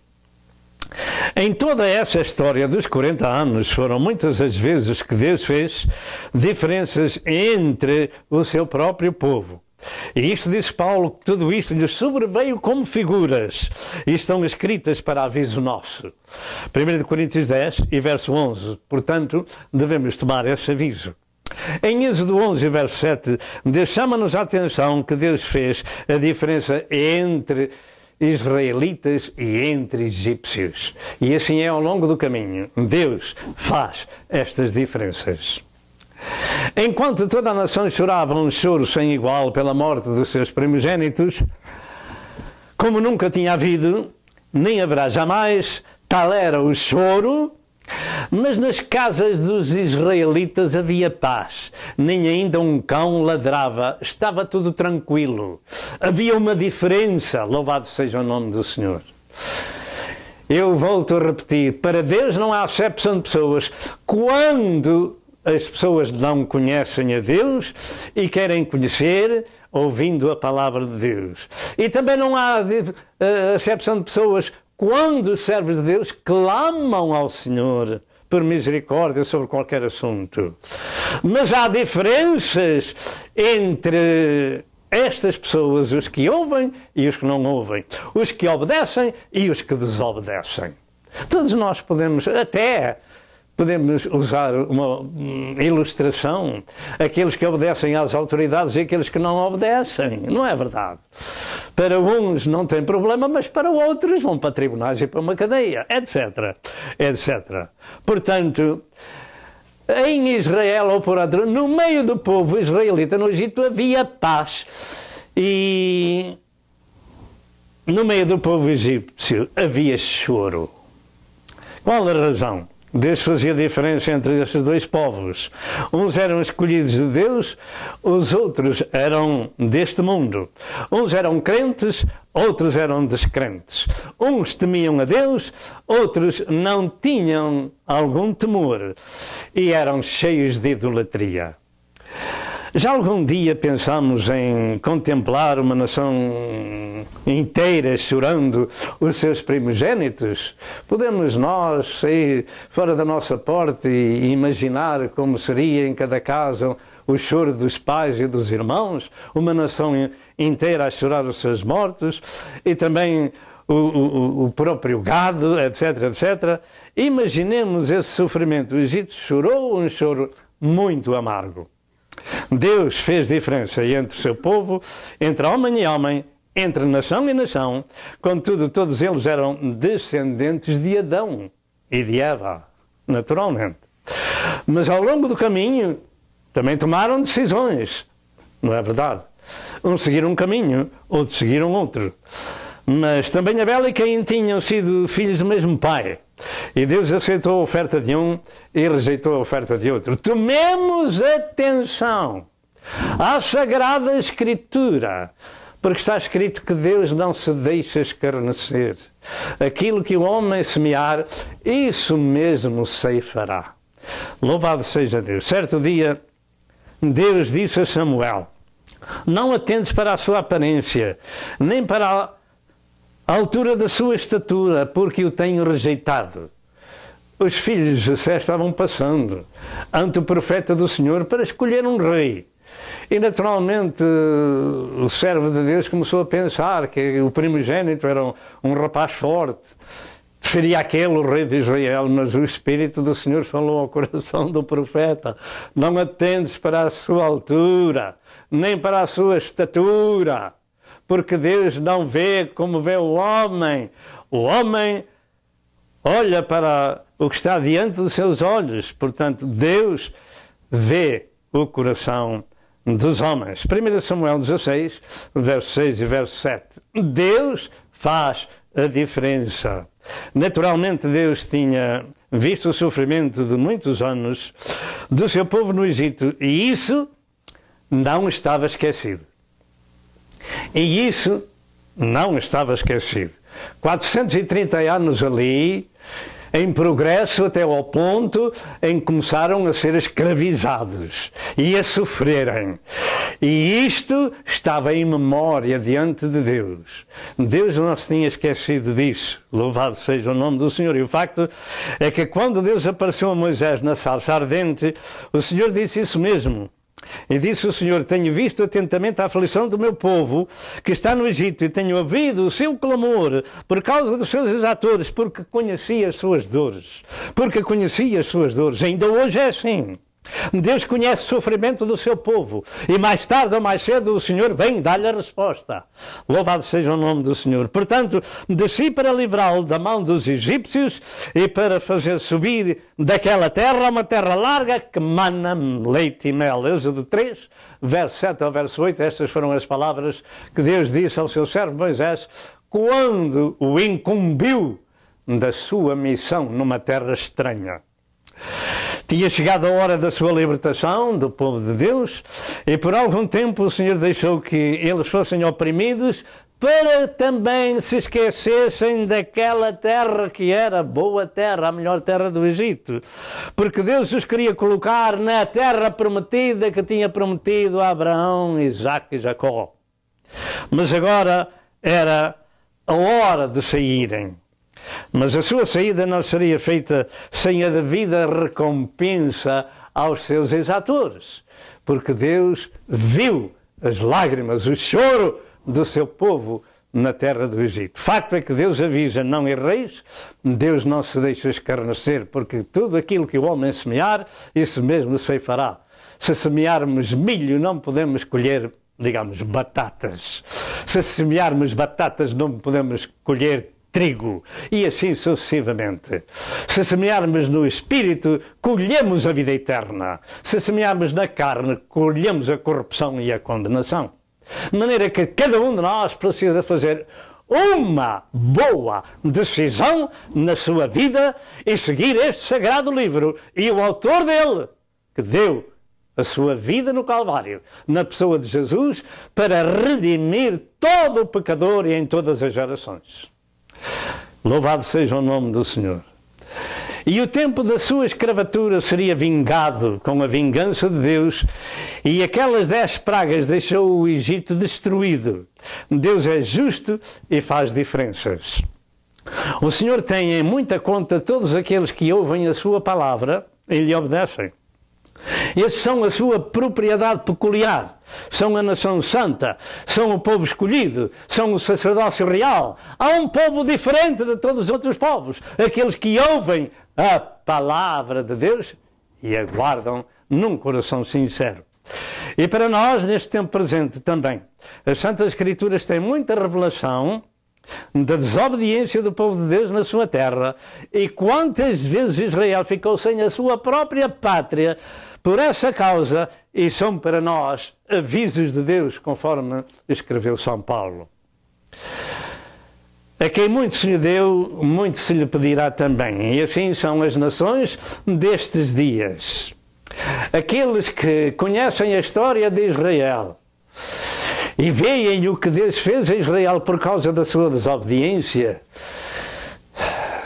C: Em toda essa história dos 40 anos, foram muitas as vezes que Deus fez diferenças entre o seu próprio povo. E isto diz Paulo, que tudo isto lhes sobreveio como figuras e estão escritas para aviso nosso. 1 Coríntios 10 e verso 11. Portanto, devemos tomar esse aviso. Em Êxodo 11, verso 7, Deus chama-nos a atenção que Deus fez a diferença entre israelitas e entre egípcios. E assim é ao longo do caminho. Deus faz estas diferenças. Enquanto toda a nação chorava um choro sem igual pela morte dos seus primogênitos, como nunca tinha havido, nem haverá jamais, tal era o choro, mas nas casas dos israelitas havia paz, nem ainda um cão ladrava, estava tudo tranquilo. Havia uma diferença, louvado seja o nome do Senhor. Eu volto a repetir, para Deus não há acepção de pessoas. Quando as pessoas não conhecem a Deus e querem conhecer ouvindo a palavra de Deus. E também não há acepção de pessoas quando os servos de Deus clamam ao Senhor por misericórdia sobre qualquer assunto. Mas há diferenças entre estas pessoas, os que ouvem e os que não ouvem, os que obedecem e os que desobedecem. Todos nós podemos usar uma ilustração, aqueles que obedecem às autoridades e aqueles que não obedecem, não é verdade? Para uns não tem problema, mas para outros vão para tribunais e para uma cadeia, etc, etc. Portanto, em Israel, ou por outro, no meio do povo israelita, no Egito, havia paz. E no meio do povo egípcio havia choro. Qual a razão? Deus fazia diferença entre estes dois povos. Uns eram escolhidos de Deus, os outros eram deste mundo. Uns eram crentes, outros eram descrentes. Uns temiam a Deus, outros não tinham algum temor e eram cheios de idolatria. Já algum dia pensamos em contemplar uma nação inteira chorando os seus primogênitos? Podemos nós sair fora da nossa porta e imaginar como seria em cada casa o choro dos pais e dos irmãos? Uma nação inteira a chorar os seus mortos e também o próprio gado, etc, etc. Imaginemos esse sofrimento. O Egito chorou um choro muito amargo. Deus fez diferença entre o seu povo, entre homem e homem, entre nação e nação. Contudo, todos eles eram descendentes de Adão e de Eva, naturalmente. Mas ao longo do caminho também tomaram decisões, não é verdade? Uns seguiram um caminho, outros seguiram outro. Mas também Abel e Caim tinham sido filhos do mesmo pai. E Deus aceitou a oferta de um e rejeitou a oferta de outro. Tomemos atenção à Sagrada Escritura, porque está escrito que Deus não se deixa escarnecer. Aquilo que o homem semear, isso mesmo ceifará. Louvado seja Deus. Certo dia, Deus disse a Samuel: não atentes para a sua aparência, nem para a altura da sua estatura, porque o tenho rejeitado. Os filhos de Jessé estavam passando ante o profeta do Senhor para escolher um rei. E naturalmente o servo de Deus começou a pensar que o primogênito era um rapaz forte. Seria aquele o rei de Israel, mas o Espírito do Senhor falou ao coração do profeta: não atentes para a sua altura, nem para a sua estatura, porque Deus não vê como vê o homem. O homem olha para o que está diante dos seus olhos. Portanto, Deus vê o coração dos homens. 1 Samuel 16, verso 6 e verso 7. Deus faz a diferença. Naturalmente, Deus tinha visto o sofrimento de muitos anos do seu povo no Egito, e isso não estava esquecido. E isso não estava esquecido. 430 anos ali, em progresso até ao ponto em que começaram a ser escravizados e a sofrerem. E isto estava em memória diante de Deus. Deus não se tinha esquecido disso. Louvado seja o nome do Senhor. E o facto é que quando Deus apareceu a Moisés na sarça ardente, o Senhor disse isso mesmo. E disse o Senhor: tenho visto atentamente a aflição do meu povo que está no Egito e tenho ouvido o seu clamor por causa dos seus exatores, porque conheci as suas dores. Porque conheci as suas dores. Ainda hoje é assim. Deus conhece o sofrimento do seu povo e mais tarde ou mais cedo o Senhor vem dar-lhe a resposta. Louvado seja o nome do Senhor. Portanto, desci para livrá-lo da mão dos egípcios e para fazer subir daquela terra uma terra larga que mana leite e mel. Êxodo 3, verso 7 ao verso 8, estas foram as palavras que Deus disse ao seu servo Moisés quando o incumbiu da sua missão numa terra estranha. Tinha chegado a hora da sua libertação do povo de Deus e por algum tempo o Senhor deixou que eles fossem oprimidos para também se esquecessem daquela terra que era boa terra, a melhor terra do Egito. Porque Deus os queria colocar na terra prometida que tinha prometido a Abraão, Isaque e Jacó. Mas agora era a hora de saírem. Mas a sua saída não seria feita sem a devida recompensa aos seus exatores, porque Deus viu as lágrimas, o choro do seu povo na terra do Egito. Facto é que Deus avisa: não erreis, Deus não se deixa escarnecer, porque tudo aquilo que o homem semear, isso mesmo se fará. Se semearmos milho, não podemos colher, digamos, batatas. Se semearmos batatas, não podemos colher trigo, e assim sucessivamente. Se semearmos no Espírito, colhemos a vida eterna. Se semearmos na carne, colhemos a corrupção e a condenação. De maneira que cada um de nós precisa fazer uma boa decisão na sua vida e seguir este sagrado livro e o autor dele, que deu a sua vida no Calvário, na pessoa de Jesus, para redimir todo o pecador e em todas as gerações. Louvado seja o nome do Senhor. E o tempo da sua escravatura seria vingado com a vingança de Deus, e aquelas 10 pragas deixou o Egito destruído. Deus é justo e faz diferenças. O Senhor tem em muita conta todos aqueles que ouvem a sua palavra e lhe obedecem. Esses são a sua propriedade peculiar, são a nação santa, são o povo escolhido, são o sacerdócio real. Há um povo diferente de todos os outros povos, aqueles que ouvem a palavra de Deus e aguardam num coração sincero. E para nós, neste tempo presente também, as Santas Escrituras têm muita revelação da desobediência do povo de Deus na sua terra, e quantas vezes Israel ficou sem a sua própria pátria por essa causa, e são para nós avisos de Deus, conforme escreveu São Paulo. A quem muito se lhe deu, muito se lhe pedirá também, e assim são as nações destes dias. Aqueles que conhecem a história de Israel e veem o que Deus fez a Israel por causa da sua desobediência,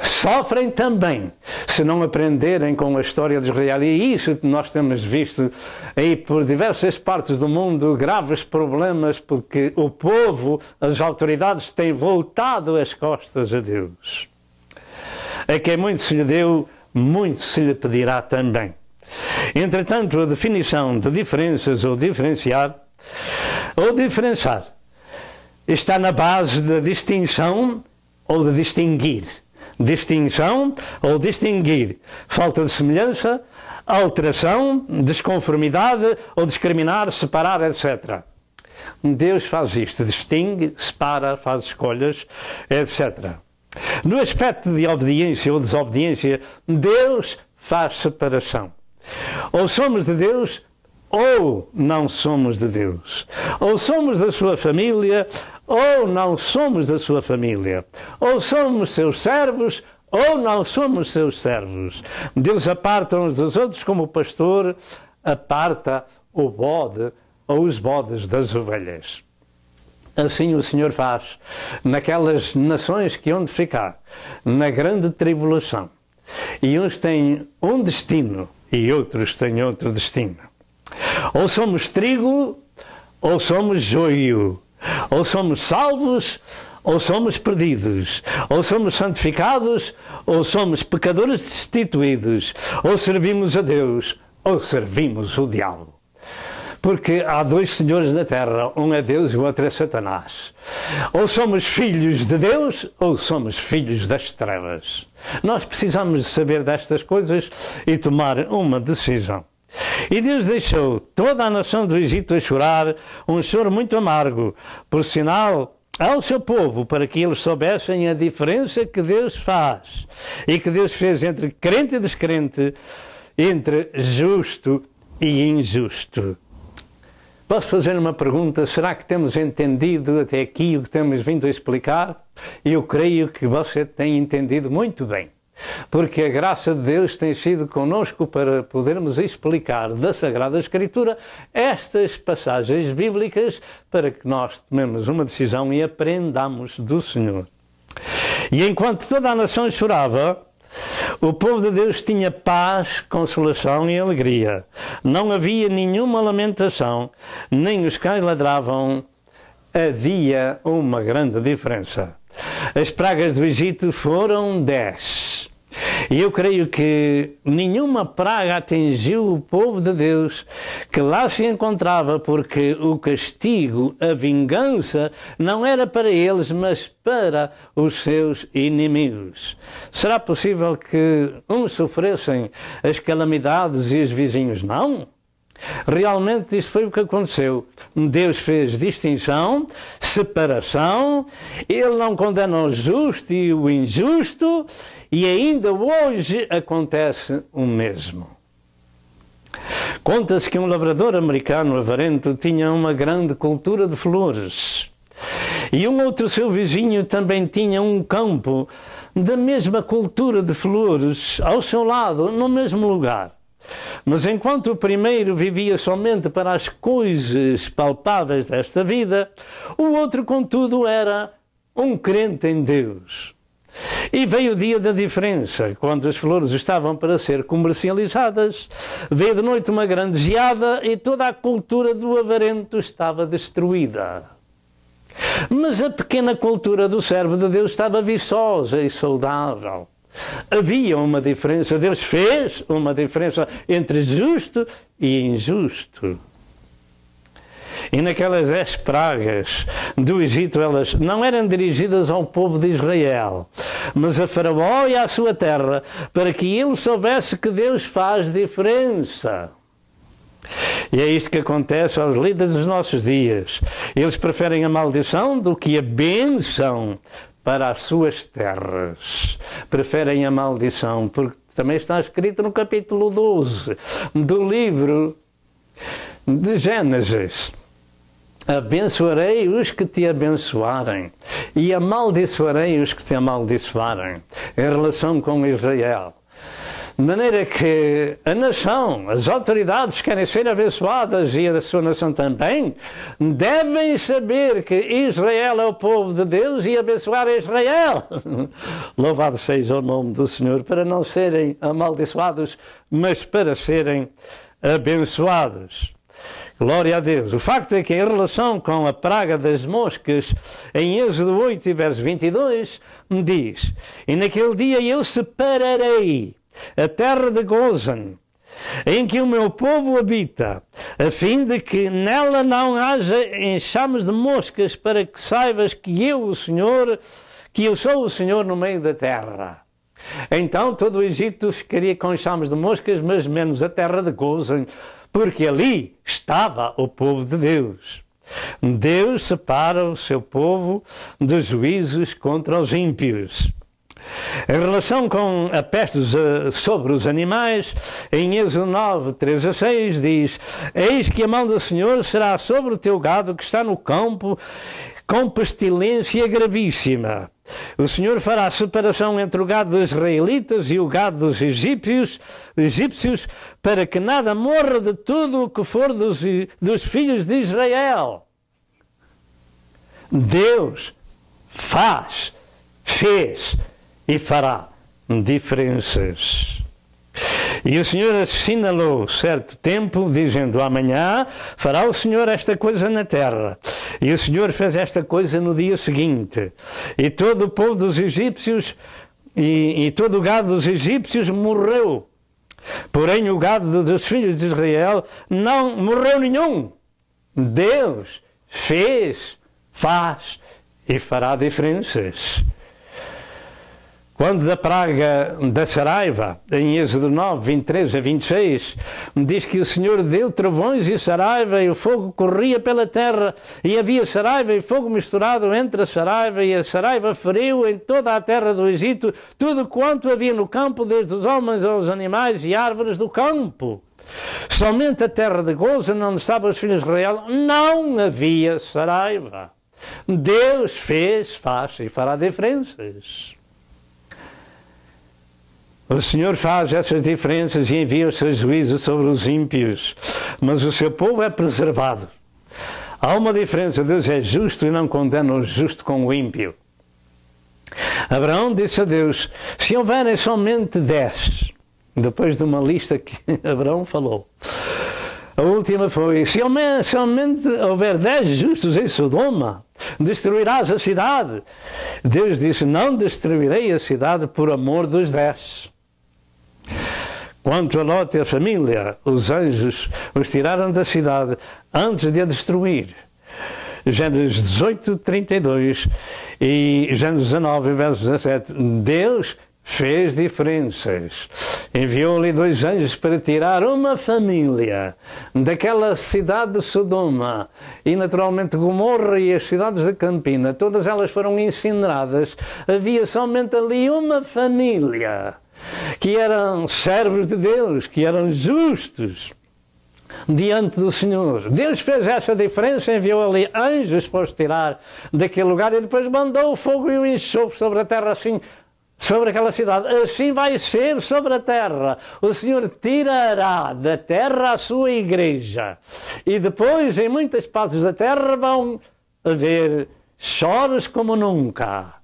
C: sofrem também se não aprenderem com a história de Israel. E isso nós temos visto aí por diversas partes do mundo, graves problemas, porque o povo, as autoridades têm voltado as costas a Deus. A quem muito se lhe deu, muito se lhe pedirá também. Entretanto, a definição de diferenças ou diferenciar ou diferenciar está na base da distinção ou de distinguir. Distinção ou distinguir. Falta de semelhança, alteração, desconformidade ou discriminar, separar, etc. Deus faz isto, distingue, separa, faz escolhas, etc. No aspecto de obediência ou desobediência, Deus faz separação. Ou somos de Deus ou não somos de Deus. Ou somos da sua família, ou não somos da sua família. Ou somos seus servos, ou não somos seus servos. Deus aparta uns dos outros como o pastor aparta o bode ou os bodes das ovelhas. Assim o Senhor faz naquelas nações que hão de ficar na grande tribulação. E uns têm um destino e outros têm outro destino. Ou somos trigo, ou somos joio. Ou somos salvos, ou somos perdidos. Ou somos santificados, ou somos pecadores destituídos. Ou servimos a Deus, ou servimos o diabo. Porque há dois senhores na terra, um é Deus e o outro é Satanás. Ou somos filhos de Deus, ou somos filhos das trevas. Nós precisamos saber destas coisas e tomar uma decisão. E Deus deixou toda a nação do Egito a chorar, um choro muito amargo, por sinal ao seu povo, para que eles soubessem a diferença que Deus faz e que Deus fez entre crente e descrente, entre justo e injusto. Posso fazer uma pergunta? Será que temos entendido até aqui o que temos vindo a explicar? Eu creio que você tem entendido muito bem, porque a graça de Deus tem sido conosco para podermos explicar da Sagrada Escritura estas passagens bíblicas para que nós tomemos uma decisão e aprendamos do Senhor. E enquanto toda a nação chorava, o povo de Deus tinha paz, consolação e alegria. Não havia nenhuma lamentação, nem os cães ladravam. Havia uma grande diferença. As pragas do Egito foram 10. E eu creio que nenhuma praga atingiu o povo de Deus que lá se encontrava, porque o castigo, a vingança, não era para eles, mas para os seus inimigos. Será possível que uns sofressem as calamidades e os vizinhos não? Realmente isso foi o que aconteceu. Deus fez distinção, separação, Ele não condena o justo e o injusto, e ainda hoje acontece o mesmo. Conta-se que um lavrador americano avarento tinha uma grande cultura de flores, e um outro seu vizinho também tinha um campo da mesma cultura de flores ao seu lado, no mesmo lugar. Mas enquanto o primeiro vivia somente para as coisas palpáveis desta vida, o outro, contudo, era um crente em Deus. E veio o dia da diferença, quando as flores estavam para ser comercializadas, veio de noite uma grande geada e toda a cultura do avarento estava destruída. Mas a pequena cultura do servo de Deus estava viçosa e saudável. Havia uma diferença, Deus fez uma diferença entre justo e injusto. E naquelas 10 pragas do Egito, elas não eram dirigidas ao povo de Israel, mas a Faraó e à sua terra, para que ele soubesse que Deus faz diferença. E é isto que acontece aos líderes dos nossos dias. Eles preferem a maldição do que a bênção para as suas terras. Preferem a maldição, porque também está escrito no capítulo 12 do livro de Gênesis: abençoarei os que te abençoarem e amaldiçoarei os que te amaldiçoarem, em relação com Israel. De maneira que a nação, as autoridades querem ser abençoadas, e a sua nação também, devem saber que Israel é o povo de Deus e abençoar Israel. Louvado seja o nome do Senhor, para não serem amaldiçoados, mas para serem abençoados. Glória a Deus. O facto é que, em relação com a praga das moscas, em Êxodo 8 e verso 22, diz: e naquele dia eu separarei a terra de Gozan, em que o meu povo habita, a fim de que nela não haja enxames de moscas, para que saibas que eu, o Senhor, que eu sou o Senhor no meio da terra. Então todo o Egito ficaria com enxames de moscas, mas menos a terra de Gozan, porque ali estava o povo de Deus. Deus separa o seu povo dos juízos contra os ímpios. Em relação com a peste sobre os animais, em Êxodo 9, 3 a 6, diz: eis que a mão do Senhor será sobre o teu gado que está no campo, com pestilência gravíssima. O Senhor fará separação entre o gado dos israelitas e o gado dos egípcios, para que nada morra de tudo o que for dos filhos de Israel. Deus fez e fará
B: diferenças. E o Senhor assinalou certo tempo, dizendo: amanhã fará o Senhor esta coisa na terra. E o Senhor fez esta coisa no dia seguinte. E todo o povo dos egípcios e todo o gado dos egípcios morreu. Porém o gado dos filhos de Israel não morreu nenhum. Deus fez, faz e fará diferenças. Quando da praga da saraiva, em Êxodo 9, 23 a 26, diz que o Senhor deu trovões e saraiva, e o fogo corria pela terra, e havia saraiva e fogo misturado entre a saraiva, e a saraiva feriu em toda a terra do Egito tudo quanto havia no campo, desde os homens aos animais e árvores do campo. Somente a terra de Gozan, onde estavam os filhos de Israel, não havia saraiva. Deus fez, faz e fará diferenças. O Senhor faz essas diferenças e envia o seu juízo sobre os ímpios, mas o seu povo é preservado. Há uma diferença: Deus é justo e não condena o justo com o ímpio. Abraão disse a Deus: se houverem somente 10, depois de uma lista que Abraão falou, a última foi: se somente houver 10 justos em Sodoma, destruirás a cidade. Deus disse: não destruirei a cidade por amor dos 10. Quanto a Lot e a família, os anjos os tiraram da cidade antes de a destruir. Gênesis 18, 32 e Gênesis 19, verso 17. Deus fez diferenças. Enviou-lhe 2 anjos para tirar uma família daquela cidade de Sodoma e naturalmente Gomorra e as cidades de Campina. Todas elas foram incineradas. Havia somente ali uma família que eram servos de Deus, que eram justos diante do Senhor. Deus fez essa diferença, enviou ali anjos para os tirar daquele lugar e depois mandou o fogo e o enxofre sobre a terra, assim, sobre aquela cidade. Assim vai ser sobre a terra. O Senhor tirará da terra a sua igreja. E depois, em muitas partes da terra, vão haver choros como nunca.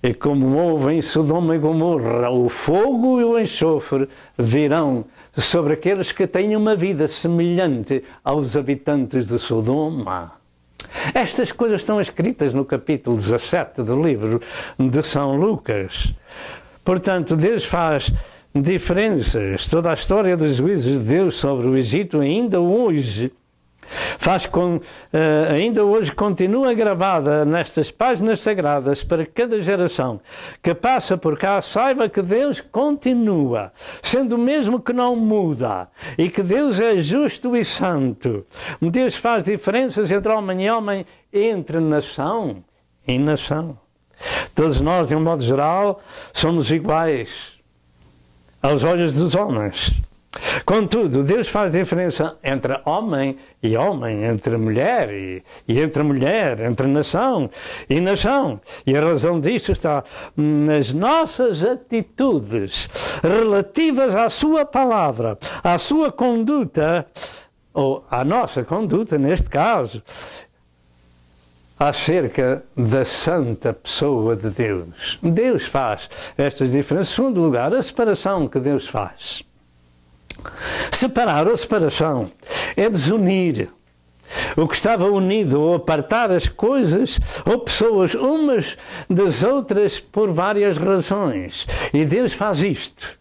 B: E como houve em Sodoma e Gomorra, o fogo e o enxofre virão sobre aqueles que têm uma vida semelhante aos habitantes de Sodoma. Estas coisas estão escritas no capítulo 17 do livro de São Lucas. Portanto, Deus faz diferenças. Toda a história dos juízos de Deus sobre o Egito ainda hoje ainda hoje continua gravada nestas páginas sagradas para cada geração que passa por cá saiba que Deus continua, sendo o mesmo que não muda, e que Deus é justo e santo. Deus faz diferenças entre homem e homem, entre nação e nação. Todos nós, de um modo geral, somos iguais aos olhos dos homens. Contudo, Deus faz diferença entre homem e homem, entre mulher e entre mulher, entre nação e nação. E a razão disso está nas nossas atitudes relativas à sua palavra, à sua conduta, ou à nossa conduta, neste caso, acerca da santa pessoa de Deus. Deus faz estas diferenças. Em segundo lugar, a separação que Deus faz. Separar ou separação é desunir o que estava unido, ou apartar as coisas ou pessoas umas das outras por várias razões. E Deus faz isto.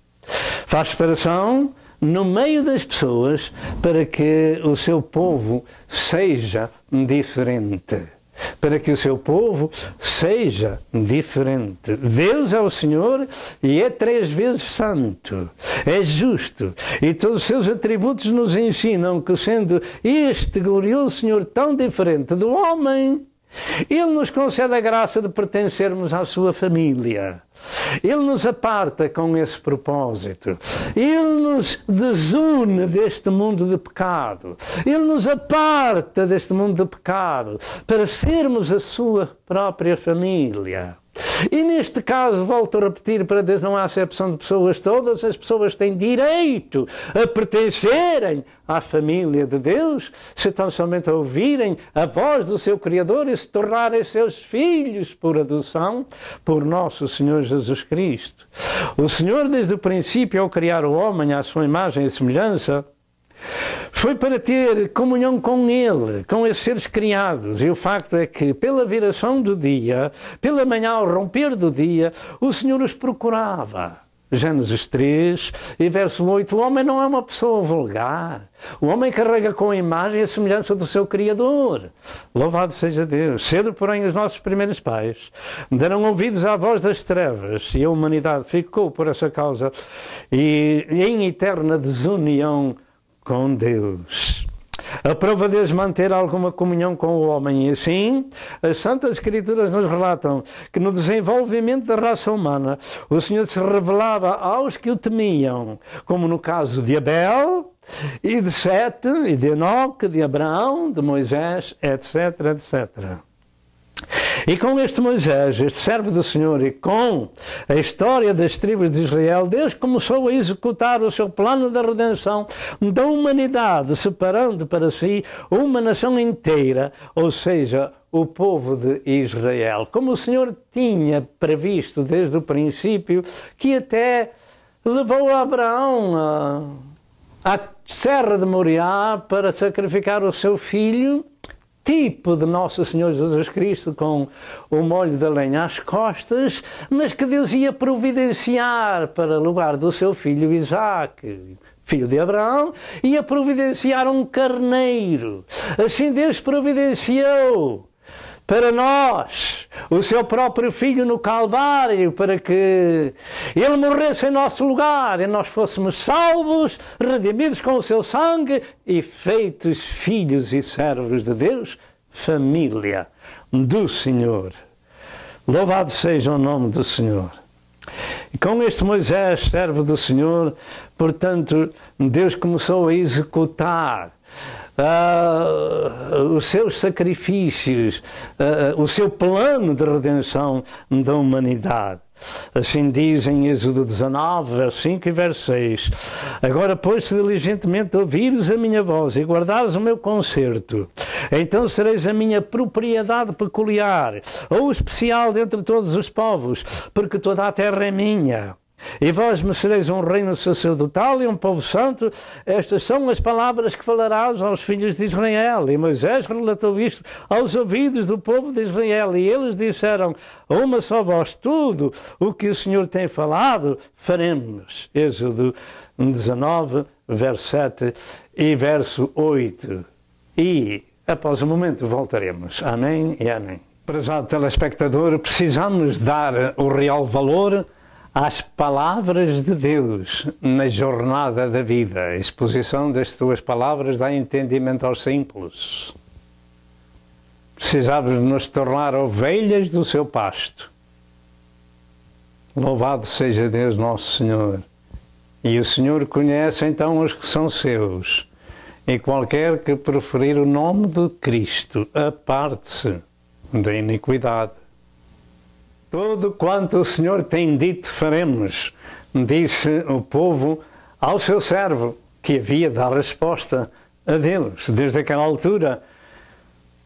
B: Faz separação no meio das pessoas para que o seu povo seja diferente. Para que o seu povo seja diferente. Deus é o Senhor e é 3 vezes santo, é justo, e todos os seus atributos nos ensinam que, sendo este glorioso Senhor tão diferente do homem, Ele nos concede a graça de pertencermos à sua família. Ele nos aparta com esse propósito. Ele nos desune deste mundo de pecado. Ele nos aparta deste mundo de pecado para sermos a sua própria família.
C: E neste caso, volto a repetir, para Deus não há acepção de pessoas, todas as pessoas têm direito a pertencerem à família de Deus, se tão somente a ouvirem a voz do seu Criador e se tornarem seus filhos por adoção, por nosso Senhor Jesus Cristo. O Senhor, desde o princípio, ao criar o homem à sua imagem e semelhança, foi para ter comunhão com Ele, com esses seres criados. E o facto é que, pela viração do dia, pela manhã ao romper do dia, o Senhor os procurava. Gênesis 3 e verso 8, o homem não é uma pessoa vulgar. O homem carrega com a imagem e a semelhança do seu Criador. Louvado seja Deus. Cedo, porém, os nossos primeiros pais deram ouvidos à voz das trevas e a humanidade ficou, por essa causa, e em eterna desunião com Deus. Aprova Deus manter alguma comunhão com o homem, e assim as Santas Escrituras nos relatam que no desenvolvimento da raça humana o Senhor se revelava aos que o temiam, como no caso de Abel e de Sete e de Enoque, de Abraão, de Moisés, etc, etc. E com este Moisés, este servo do Senhor, e com a história das tribos de Israel, Deus começou a executar o seu plano da redenção da humanidade, separando para si uma nação inteira, ou seja, o povo de Israel. Como o Senhor tinha previsto desde o princípio, que até levou Abraão à Serra de Moriá para sacrificar o seu filho, tipo de Nosso Senhor Jesus Cristo, com o molho da lenha às costas, mas que Deus ia providenciar para o lugar do seu filho Isaque, filho de Abraão, ia providenciar um carneiro. Assim Deus providenciou para nós o seu próprio Filho no Calvário, para que Ele morresse em nosso lugar e nós fôssemos salvos, redimidos com o seu sangue e feitos filhos e servos de Deus, família do Senhor. Louvado seja o nome do Senhor. E com este Moisés, servo do Senhor, portanto, Deus começou a executar os seus sacrifícios, o seu plano de redenção da humanidade. Assim diz em Êxodo 19, verso 5 e verso 6. Agora, pois, se diligentemente ouvires a minha voz e guardares o meu concerto, então sereis a minha propriedade peculiar, ou especial dentre todos os povos, porque toda a terra é minha. E vós me sereis um reino sacerdotal e um povo santo. Estas são as palavras que falarás aos filhos de Israel. E Moisés relatou isto aos ouvidos do povo de Israel. E eles disseram a uma só voz: tudo o que o Senhor tem falado, faremos. Êxodo 19, verso 7 e verso 8. E após um momento voltaremos. Amém e amém. Prezado telespectador, precisamos dar o real valor às palavras de Deus na jornada da vida. A exposição das tuas palavras dá entendimento aos simples. Precisamos nos tornar ovelhas do seu pasto. Louvado seja Deus nosso Senhor. E o Senhor conhece então os que são seus. E qualquer que preferir o nome de Cristo, aparte-se da iniquidade. Tudo quanto o Senhor tem dito faremos, disse o povo ao seu servo, que havia de dar resposta a Deus. Desde aquela altura,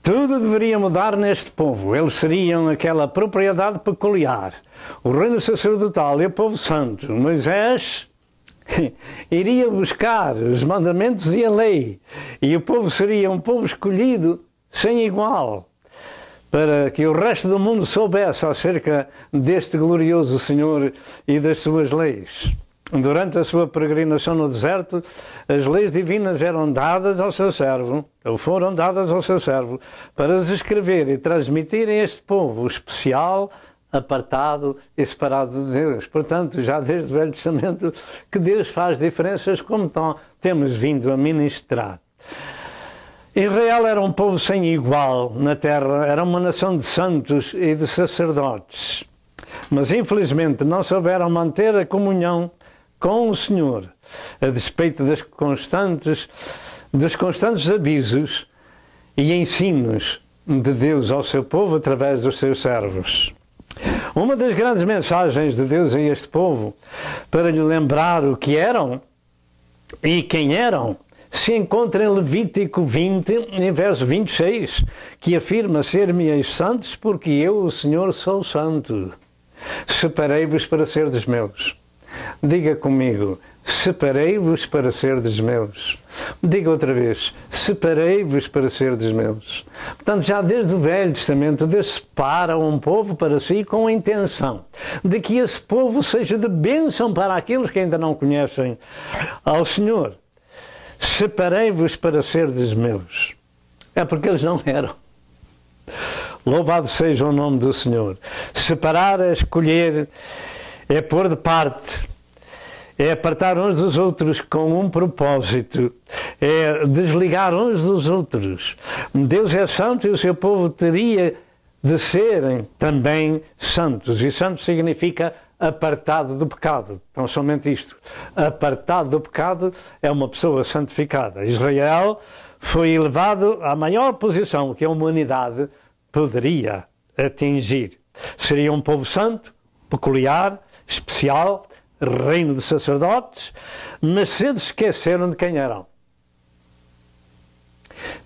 C: tudo deveria mudar neste povo. Eles seriam aquela propriedade peculiar, o reino sacerdotal e o povo santo. Moisés iria buscar os mandamentos e a lei, e o povo seria um povo escolhido sem igual, para que o resto do mundo soubesse acerca deste glorioso Senhor e das suas leis. Durante a sua peregrinação no deserto, as leis divinas eram dadas ao seu servo, ou foram dadas ao seu servo, para as escrever e transmitir a este povo especial, apartado e separado de Deus. Portanto, já desde o Velho Testamento, que Deus faz diferenças, como temos vindo a ministrar. Israel era um povo sem igual na terra, era uma nação de santos e de sacerdotes. Mas, infelizmente, não souberam manter a comunhão com o Senhor, a despeito dos constantes avisos e ensinos de Deus ao seu povo através dos seus servos. Uma das grandes mensagens de Deus a este povo, para lhe lembrar o que eram e quem eram, se encontra em Levítico 20, em verso 26, que afirma: ser-me-eis santos, porque eu, o Senhor, sou santo. Separei-vos para serdes meus. Diga comigo: separei-vos para serdes meus. Diga outra vez: separei-vos para serdes meus. Portanto, já desde o Velho Testamento, Deus separa um povo para si com a intenção de que esse povo seja de bênção para aqueles que ainda não conhecem ao Senhor. Separei-vos para serdes meus. É porque eles não eram. Louvado seja o nome do Senhor. Separar é escolher, é pôr de parte, é apartar uns dos outros com um propósito, é desligar uns dos outros. Deus é santo e o seu povo teria de serem também santos. E santo significa apartado do pecado. Então, somente isto. Apartado do pecado é uma pessoa santificada. Israel foi elevado à maior posição que a humanidade poderia atingir. Seria um povo santo, peculiar, especial, reino de sacerdotes, mas cedo se esqueceram de quem eram.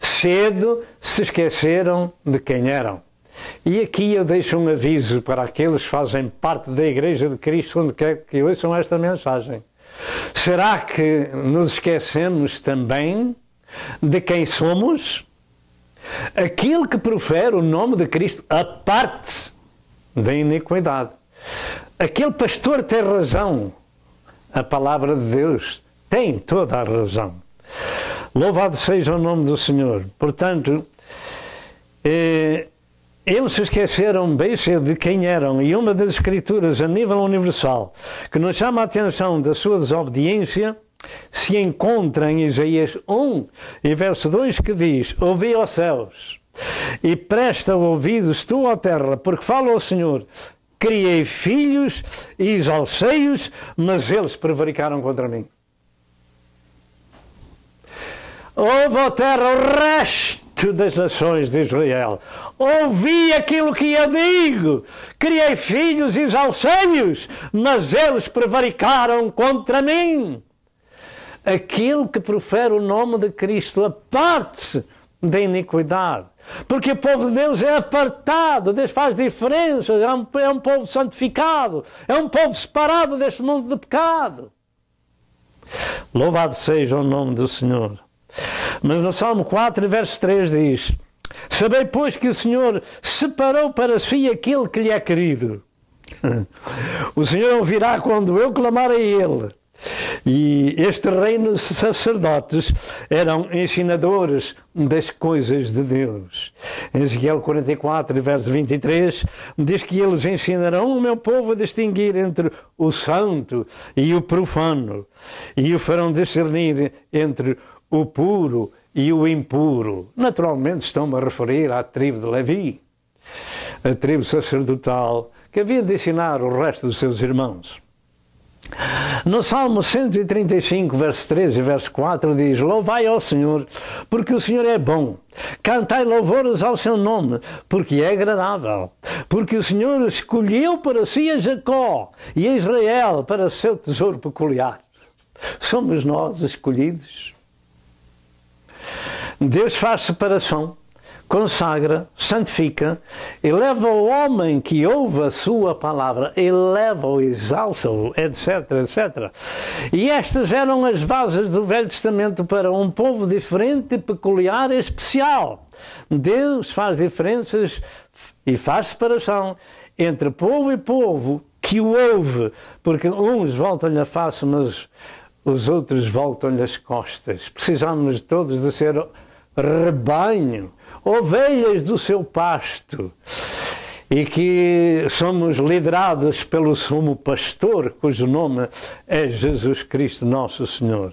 C: Cedo se esqueceram de quem eram. E aqui eu deixo um aviso para aqueles que fazem parte da Igreja de Cristo, onde quer que ouçam esta mensagem. Será que nos esquecemos também de quem somos? Aquele que profere o nome de Cristo aparte-se da iniquidade. Aquele pastor tem razão. A palavra de Deus tem toda a razão. Louvado seja o nome do Senhor. Portanto, eles se esqueceram bem cedo de quem eram, e uma das escrituras a nível universal que nos chama a atenção da sua desobediência se encontra em Isaías 1 e verso 2, que diz: ouvi aos céus e presta ouvidos tu à terra, porque fala ao Senhor, criei filhos e exalcei-os, mas eles prevaricaram contra mim. Ouve, ó terra, o resto das nações de Israel. Ouvi aquilo que eu digo. Criei filhos e exalcei-os, mas eles prevaricaram contra mim. Aquele que profere o nome de Cristo aparte-se da iniquidade. Porque o povo de Deus é apartado, Deus faz diferença, é um povo santificado, é um povo separado deste mundo de pecado. Louvado seja o nome do Senhor. Mas no Salmo 4, verso 3 diz: sabei, pois, que o Senhor separou para si aquele que lhe é querido. O Senhor ouvirá quando eu clamar a Ele. E este reino de sacerdotes eram ensinadores das coisas de Deus. Em Ezequiel 44, verso 23, diz que eles ensinarão o meu povo a distinguir entre o santo e o profano, e o farão discernir entre o puro e o impuro. Naturalmente estão-me a referir à tribo de Levi, a tribo sacerdotal, que havia de ensinar o resto dos seus irmãos. No Salmo 135, verso 13 e verso 4 diz: louvai ao Senhor, porque o Senhor é bom. Cantai louvores ao seu nome, porque é agradável. Porque o Senhor escolheu para si a Jacó e a Israel para o seu tesouro peculiar. Somos nós escolhidos. Deus faz separação, consagra, santifica, eleva o homem que ouve a sua palavra, eleva-o, exalta-o, etc, etc. E estas eram as bases do Velho Testamento para um povo diferente, peculiar e especial. Deus faz diferenças e faz separação entre povo e povo que o ouve, porque uns voltam-lhe a face, mas os outros voltam-lhe as costas. Precisamos todos de ser rebanho, ovelhas do seu pasto, e que somos liderados pelo sumo pastor, cujo nome é Jesus Cristo, nosso Senhor.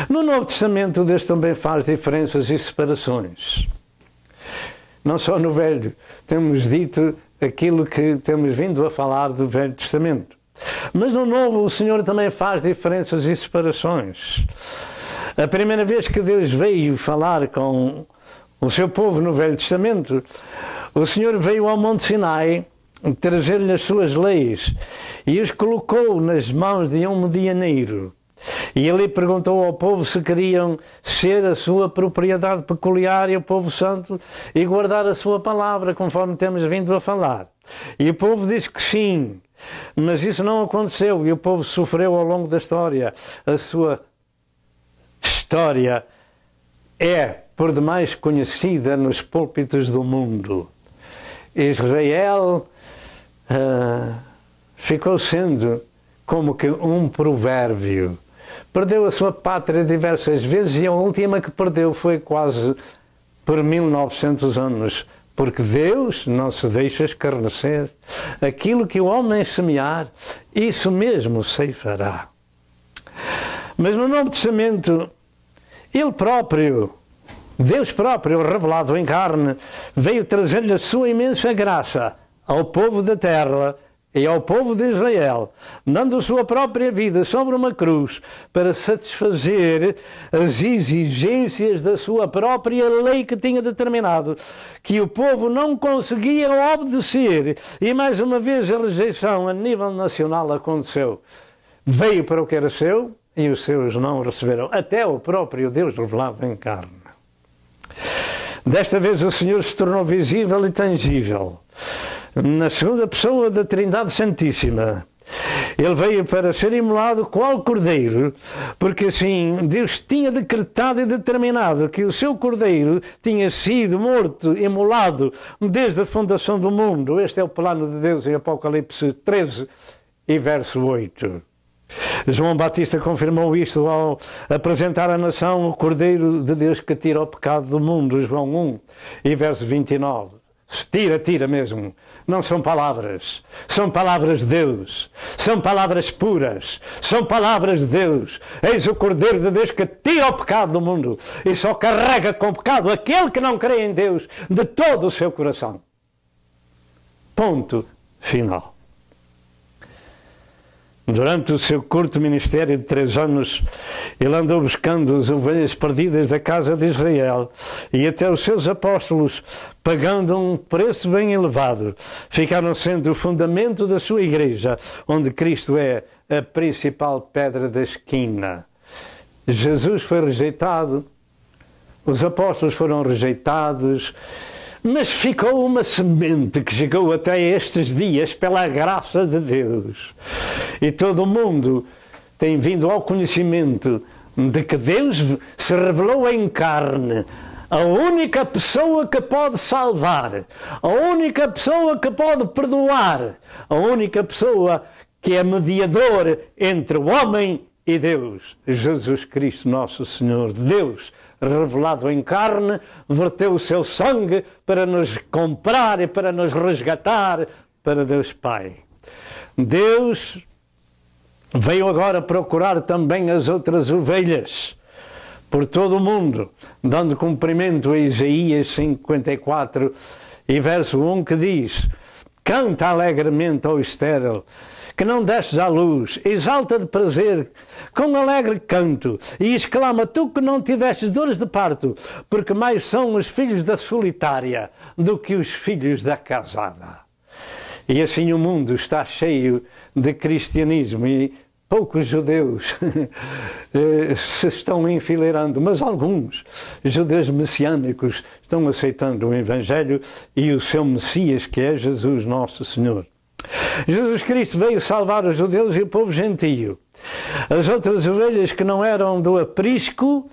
C: No Novo Testamento, Deus também faz diferenças e separações. Não só no Velho, temos dito aquilo que temos vindo a falar do Velho Testamento. Mas no Novo, o Senhor também faz diferenças e separações. A primeira vez que Deus veio falar com o seu povo no Velho Testamento, o Senhor veio ao Monte Sinai trazer-lhe as suas leis e os colocou nas mãos de um medianeiro. E ele perguntou ao povo se queriam ser a sua propriedade peculiar e o povo santo e guardar a sua palavra, conforme temos vindo a falar. E o povo disse que sim, mas isso não aconteceu e o povo sofreu ao longo da história. A sua história é por demais conhecida nos púlpitos do mundo. Israel ficou sendo como que um provérbio. Perdeu a sua pátria diversas vezes e a última que perdeu foi quase por 1900 anos. Porque Deus não se deixa escarnecer. Aquilo que o homem semear, isso mesmo ceifará. Mas no Novo Testamento, Ele próprio, Deus próprio, revelado em carne, veio trazer-lhe a sua imensa graça ao povo da terra e ao povo de Israel, dando a sua própria vida sobre uma cruz para satisfazer as exigências da sua própria lei que tinha determinado que o povo não conseguia obedecer. E mais uma vez a rejeição a nível nacional aconteceu. Veio para o que era seu e os seus não o receberam. Até o próprio Deus revelado em carne. Desta vez o Senhor se tornou visível e tangível na segunda pessoa da Trindade Santíssima. Ele veio para ser imolado qual cordeiro, porque assim Deus tinha decretado e determinado que o seu cordeiro tinha sido morto, imolado, desde a fundação do mundo. Este é o plano de Deus em Apocalipse 13 e verso 8. João Batista confirmou isto ao apresentar à nação o Cordeiro de Deus que tira o pecado do mundo, João 1 e verso 29. Tira mesmo. Não são palavras de Deus, são palavras puras, são palavras de Deus. Eis o Cordeiro de Deus que tira o pecado do mundo e só carrega com pecado aquele que não crê em Deus de todo o seu coração. Ponto final. Durante o seu curto ministério de 3 anos, ele andou buscando as ovelhas perdidas da casa de Israel e até os seus apóstolos, pagando um preço bem elevado, ficaram sendo o fundamento da sua igreja, onde Cristo é a principal pedra da esquina. Jesus foi rejeitado, os apóstolos foram rejeitados, mas ficou uma semente que chegou até estes dias pela graça de Deus. E todo o mundo tem vindo ao conhecimento de que Deus se revelou em carne, a única pessoa que pode salvar, a única pessoa que pode perdoar, a única pessoa que é mediador entre o homem e Deus, Jesus Cristo nosso Senhor. Deus revelado em carne, verteu o seu sangue para nos comprar e para nos resgatar para Deus Pai. Deus veio agora procurar também as outras ovelhas por todo o mundo, dando cumprimento a Isaías 54 e verso 1 que diz: canta alegremente, ó estéril, que não destes à luz, exalta de prazer com alegre canto, e exclama, tu que não tivestes dores de parto, porque mais são os filhos da solitária do que os filhos da casada. E assim o mundo está cheio de cristianismo e poucos judeus se estão enfileirando, mas alguns judeus messiânicos estão aceitando o Evangelho e o seu Messias, que é Jesus nosso Senhor. Jesus Cristo veio salvar os judeus e o povo gentio, as outras ovelhas que não eram do aprisco,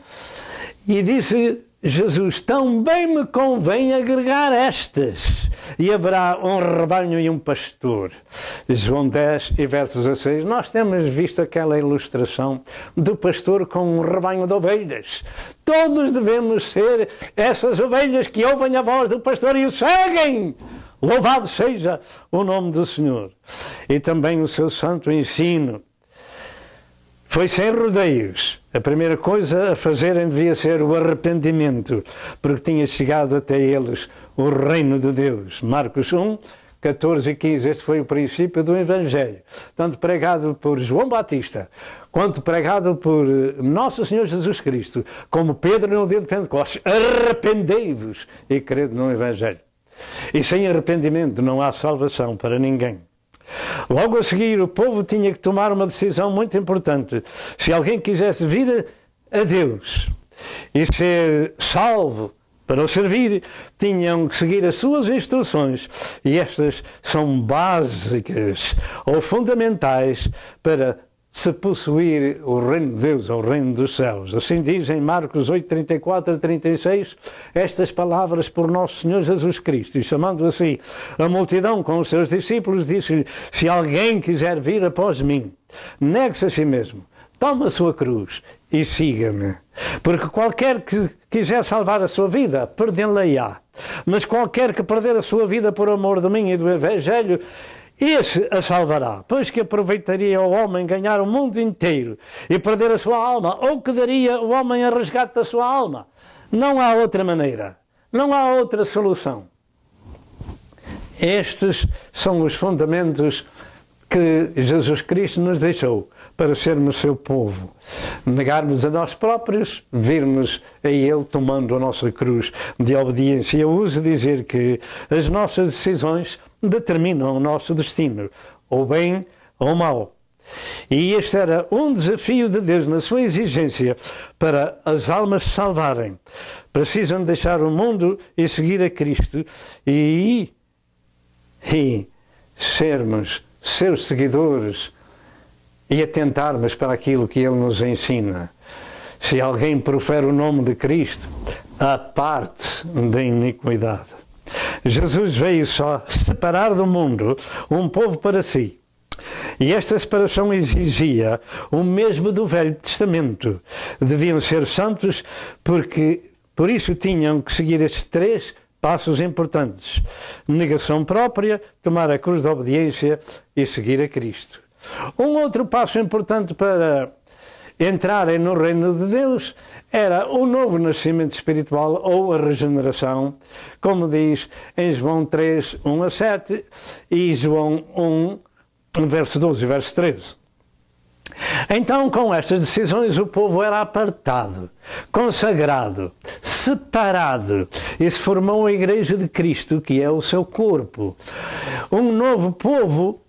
C: e disse Jesus, também me convém agregar estas, e haverá um rebanho e um pastor. João 10 e verso 16, nós temos visto aquela ilustração do pastor com um rebanho de ovelhas. Todos devemos ser essas ovelhas que ouvem a voz do pastor e o seguem. Louvado seja o nome do Senhor. E também o seu santo ensino foi sem rodeios. A primeira coisa a fazerem devia ser o arrependimento, porque tinha chegado até eles o reino de Deus. Marcos 1, 14 e 15, este foi o princípio do Evangelho, tanto pregado por João Batista, quanto pregado por Nosso Senhor Jesus Cristo, como Pedro no dia de Pentecostes. Arrependei-vos e crede no Evangelho. E sem arrependimento não há salvação para ninguém. Logo a seguir, o povo tinha que tomar uma decisão muito importante. Se alguém quisesse vir a Deus e ser salvo para o servir, tinham que seguir as suas instruções. E estas são básicas ou fundamentais para se possuir o reino de Deus, ou o reino dos céus. Assim diz em Marcos 8, 34 a 36, estas palavras por nosso Senhor Jesus Cristo. E chamando assim a multidão com os seus discípulos, disse-lhe: se alguém quiser vir após mim, negue-se a si mesmo, tome a sua cruz e siga-me. Porque qualquer que quiser salvar a sua vida, perdê-la-á. Mas qualquer que perder a sua vida por amor de mim e do Evangelho, esse a salvará. Pois que aproveitaria o homem ganhar o mundo inteiro e perder a sua alma, ou que daria o homem a resgate da sua alma? Não há outra maneira, não há outra solução. Estes são os fundamentos que Jesus Cristo nos deixou para sermos seu povo. Negarmos a nós próprios, virmos a Ele tomando a nossa cruz de obediência. Eu uso dizer que as nossas decisões determinam o nosso destino, ou bem ou mau. E este era um desafio de Deus na sua exigência para as almas se salvarem. Precisam deixar o mundo e seguir a Cristo e sermos seus seguidores e atentarmos para aquilo que Ele nos ensina. Se alguém profere o nome de Cristo, aparte-se da iniquidade. Jesus veio só separar do mundo um povo para si. E esta separação exigia o mesmo do Velho Testamento. Deviam ser santos por isso tinham que seguir estes 3 passos importantes: negação própria, tomar a cruz da obediência e seguir a Cristo. Um outro passo importante para entrarem no reino de Deus era o novo nascimento espiritual ou a regeneração, como diz em João 3, 1 a 7 e João 1, verso 12 e verso 13. Então, com estas decisões, o povo era apartado, consagrado, separado e se formou a Igreja de Cristo, que é o seu corpo. Um novo povo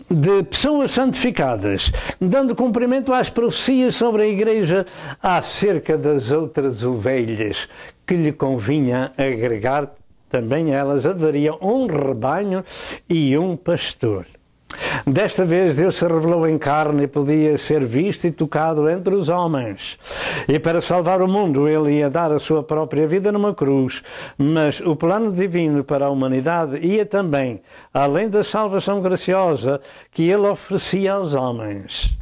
C: de pessoas santificadas, dando cumprimento às profecias sobre a Igreja acerca das outras ovelhas, que lhe convinha agregar também elas. Haveria um rebanho e um pastor. Desta vez Deus se revelou em carne e podia ser visto e tocado entre os homens. E para salvar o mundo Ele ia dar a sua própria vida numa cruz. Mas o plano divino para a humanidade ia também além da salvação graciosa que Ele oferecia aos homens.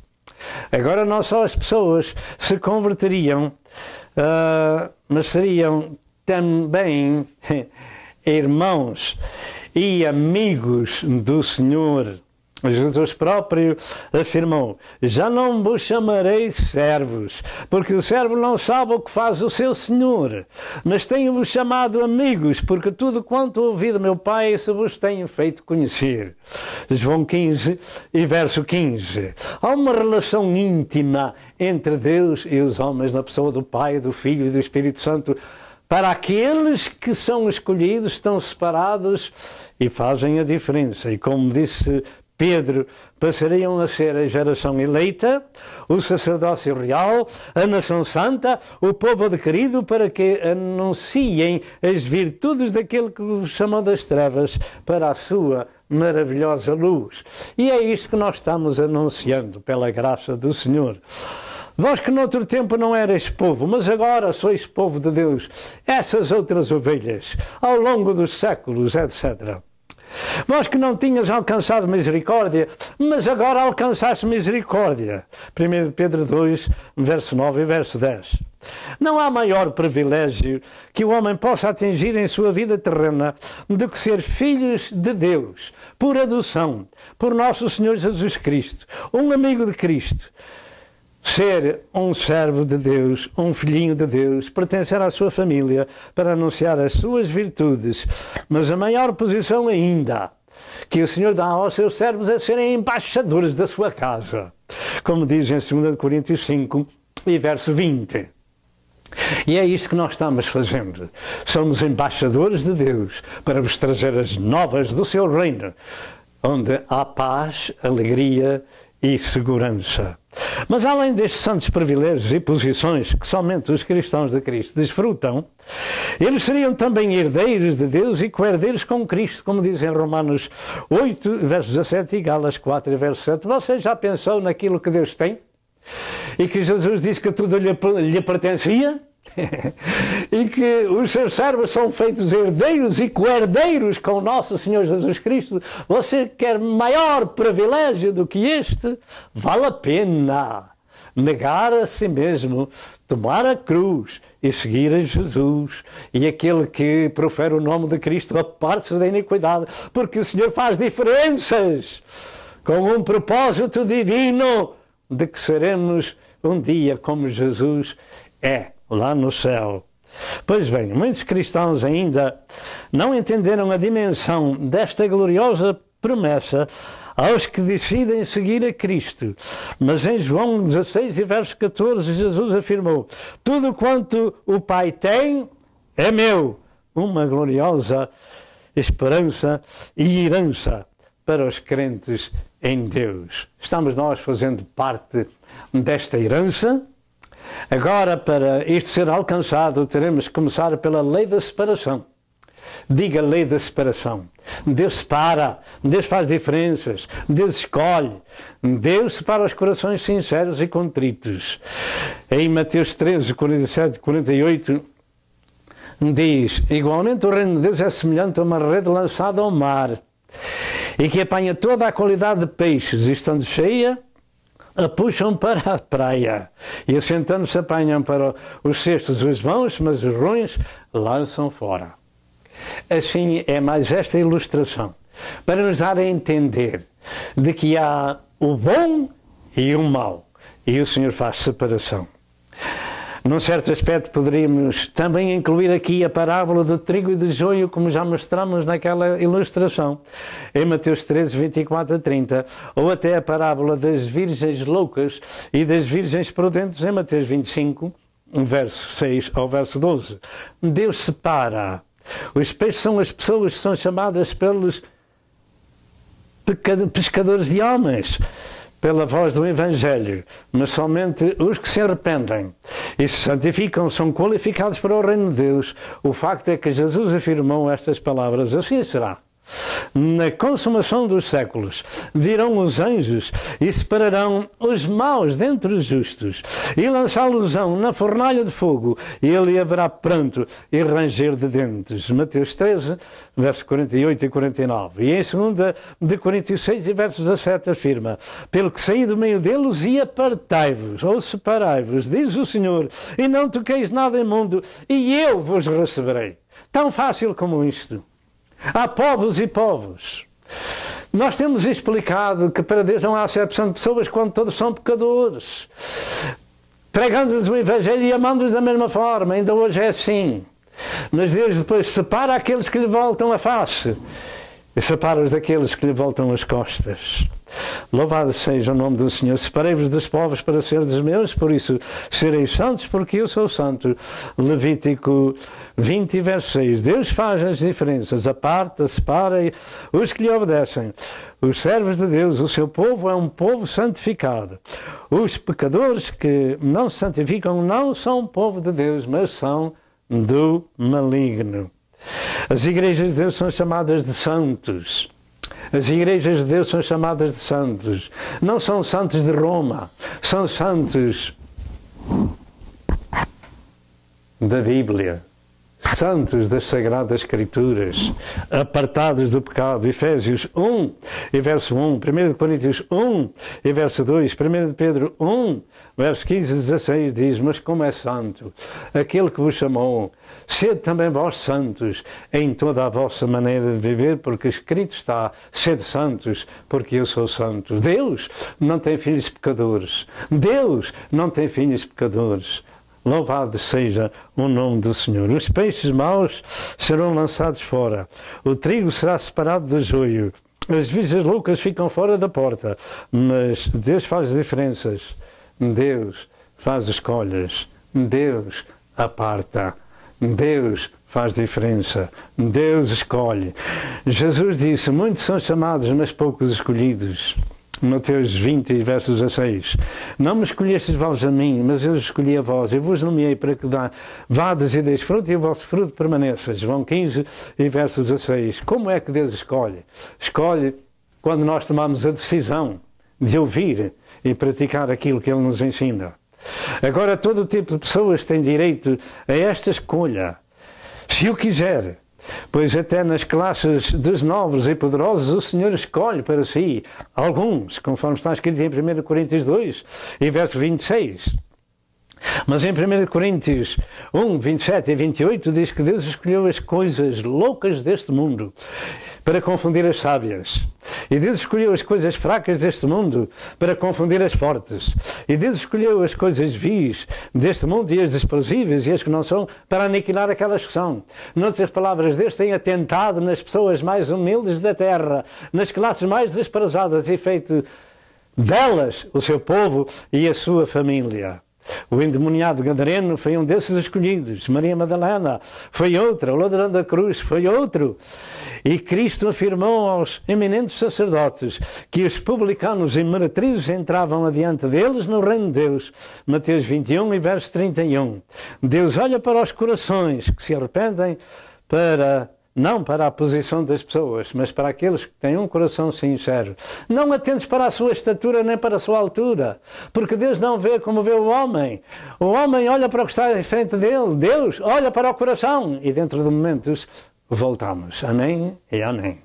C: Agora não só as pessoas se converteriam, mas seriam também irmãos e amigos do Senhor. Jesus próprio afirmou: já não vos chamarei servos, porque o servo não sabe o que faz o seu senhor, mas tenho-vos chamado amigos, porque tudo quanto ouvi do meu Pai se vos tenho feito conhecer. João 15 e verso 15. Há uma relação íntima entre Deus e os homens na pessoa do Pai, do Filho e do Espírito Santo. Para aqueles que são escolhidos, estão separados e fazem a diferença. E como disse Pedro, passariam a ser a geração eleita, o sacerdócio real, a nação santa, o povo adquirido, para que anunciem as virtudes daquele que os chamou das trevas para a sua maravilhosa luz. E é isto que nós estamos anunciando, pela graça do Senhor. Vós que noutro tempo não erais povo, mas agora sois povo de Deus, essas outras ovelhas, ao longo dos séculos, etc. Vós que não tinhas alcançado misericórdia, mas agora alcançaste misericórdia. 1 Pedro 2, verso 9 e verso 10. Não há maior privilégio que o homem possa atingir em sua vida terrena do que ser filhos de Deus, por adoção, por nosso Senhor Jesus Cristo, um amigo de Cristo. Ser um servo de Deus, um filhinho de Deus, pertencer à sua família para anunciar as suas virtudes. Mas a maior posição ainda que o Senhor dá aos seus servos é serem embaixadores da sua casa. Como diz em 2 Coríntios 5 e verso 20. E é isto que nós estamos fazendo. Somos embaixadores de Deus para vos trazer as novas do seu reino, onde há paz, alegria e segurança. Mas além destes santos privilégios e posições que somente os cristãos de Cristo desfrutam, eles seriam também herdeiros de Deus e co-herdeiros com Cristo, como diz em Romanos 8, verso 17 e Gálatas 4, verso 7. Você já pensou naquilo que Deus tem? E que Jesus disse que tudo lhe pertencia? E que os seus servos são feitos herdeiros e co-herdeiros com o nosso Senhor Jesus Cristo. Você quer maior privilégio do que este? Vale a pena negar a si mesmo, tomar a cruz e seguir a Jesus. E aquele que profere o nome de Cristo aparte-se da iniquidade, porque o Senhor faz diferenças com um propósito divino de que seremos um dia como Jesus é lá no céu. Pois bem, muitos cristãos ainda não entenderam a dimensão desta gloriosa promessa aos que decidem seguir a Cristo. Mas em João 16 e verso 14, Jesus afirmou: tudo quanto o Pai tem é meu. Uma gloriosa esperança e herança para os crentes em Deus. Estamos nós fazendo parte desta herança. Agora, para isto ser alcançado, teremos que começar pela lei da separação. Diga lei da separação. Deus separa, Deus faz diferenças, Deus escolhe. Deus separa os corações sinceros e contritos. Em Mateus 13, 47 e 48, diz: igualmente o reino de Deus é semelhante a uma rede lançada ao mar, e que apanha toda a qualidade de peixes, e estando cheia, a puxam para a praia, e assentando-se apanham para os cestos os bons, mas os ruins lançam fora. Assim é mais esta ilustração, para nos dar a entender de que há o bom e o mau, e o Senhor faz separação. Num certo aspecto poderíamos também incluir aqui a parábola do trigo e do joio, como já mostramos naquela ilustração, em Mateus 13, 24 a 30, ou até a parábola das virgens loucas e das virgens prudentes, em Mateus 25, verso 6 ao verso 12. Deus separa. Os peixes são as pessoas que são chamadas pelos pescadores de homens, pela voz do Evangelho, mas somente os que se arrependem e se santificam são qualificados para o reino de Deus. O facto é que Jesus afirmou estas palavras: assim será. Na consumação dos séculos virão os anjos e separarão os maus dentre os justos e lançá-los-ão na fornalha de fogo, e ali haverá pranto e ranger de dentes. Mateus 13, versos 48 e 49. E em 2 de Coríntios 6 e versos 17 afirma: pelo que saí do meio deles e apartai-vos, ou separai-vos, diz o Senhor, e não toqueis nada imundo, e eu vos receberei. Tão fácil como isto. Há povos e povos. Nós temos explicado que para Deus não há acepção de pessoas quando todos são pecadores. Pregando-lhes o Evangelho e amando-os da mesma forma. Ainda hoje é assim. Mas Deus depois separa aqueles que lhe voltam a face e separa-os daqueles que lhe voltam as costas. Louvado seja o nome do Senhor. Separei-vos dos povos para seres meus, por isso sereis santos, porque eu sou santo. Levítico 20, verso 6. Deus faz as diferenças, aparta, separa os que lhe obedecem. Os servos de Deus, o seu povo, é um povo santificado. Os pecadores que não se santificam não são povo de Deus, mas são do maligno. As igrejas de Deus são chamadas de santos. As igrejas de Deus são chamadas de santos. Não são santos de Roma, são santos da Bíblia. Santos das Sagradas Escrituras, apartados do pecado. Efésios 1 e verso 1, 1 Coríntios 1 e verso 2, 1 Pedro 1, verso 15 e 16 diz: mas como é santo aquele que vos chamou, sede também vós santos em toda a vossa maneira de viver, porque escrito está: sede santos, porque eu sou santo. Deus não tem filhos pecadores. Deus não tem filhos pecadores. Louvado seja o nome do Senhor. Os peixes maus serão lançados fora. O trigo será separado do joio. As virgens loucas ficam fora da porta. Mas Deus faz diferenças. Deus faz escolhas. Deus aparta. Deus faz diferença. Deus escolhe. Jesus disse, muitos são chamados, mas poucos escolhidos. Mateus 20, verso 16. Não me escolhestes vós a mim, mas eu escolhi a vós. Eu vos nomeei para que vades e deis fruto e o vosso fruto permaneça. João 15 e verso 16. Como é que Deus escolhe? Escolhe quando nós tomamos a decisão de ouvir e praticar aquilo que Ele nos ensina. Agora, todo tipo de pessoas tem direito a esta escolha, se o quiser. Pois até nas classes dos nobres e poderosos o Senhor escolhe para si alguns, conforme está escrito em 1 Coríntios 2 e verso 26. Mas em 1 Coríntios 1, 27 e 28 diz que Deus escolheu as coisas loucas deste mundo para confundir as sábias. E Deus escolheu as coisas fracas deste mundo para confundir as fortes. E Deus escolheu as coisas vis deste mundo e as desprezíveis e as que não são para aniquilar aquelas que são. Noutras palavras, Deus tem atentado nas pessoas mais humildes da terra, nas classes mais desprezadas e feito delas o seu povo e a sua família. O endemoniado gadareno foi um desses escolhidos. Maria Madalena foi outra. O ladrão da cruz foi outro. E Cristo afirmou aos eminentes sacerdotes que os publicanos e meretrizes entravam adiante deles no reino de Deus. Mateus 21 e verso 31. Deus olha para os corações que se arrependem não para a posição das pessoas, mas para aqueles que têm um coração sincero. Não atentes para a sua estatura nem para a sua altura, porque Deus não vê como vê o homem. O homem olha para o que está em frente dele, Deus olha para o coração. E dentro de momentos voltamos. Amém e amém.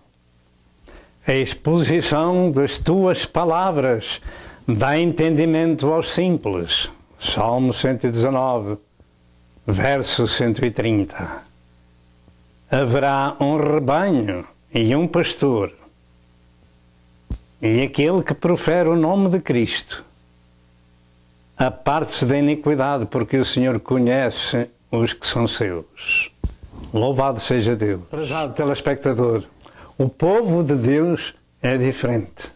C: A exposição das tuas palavras dá entendimento aos simples. Salmo 119, verso 130. Haverá um rebanho e um pastor, e aquele que profere o nome de Cristo aparte-se da iniquidade, porque o Senhor conhece os que são seus. Louvado seja Deus. Prezado telespectador, o povo de Deus é diferente.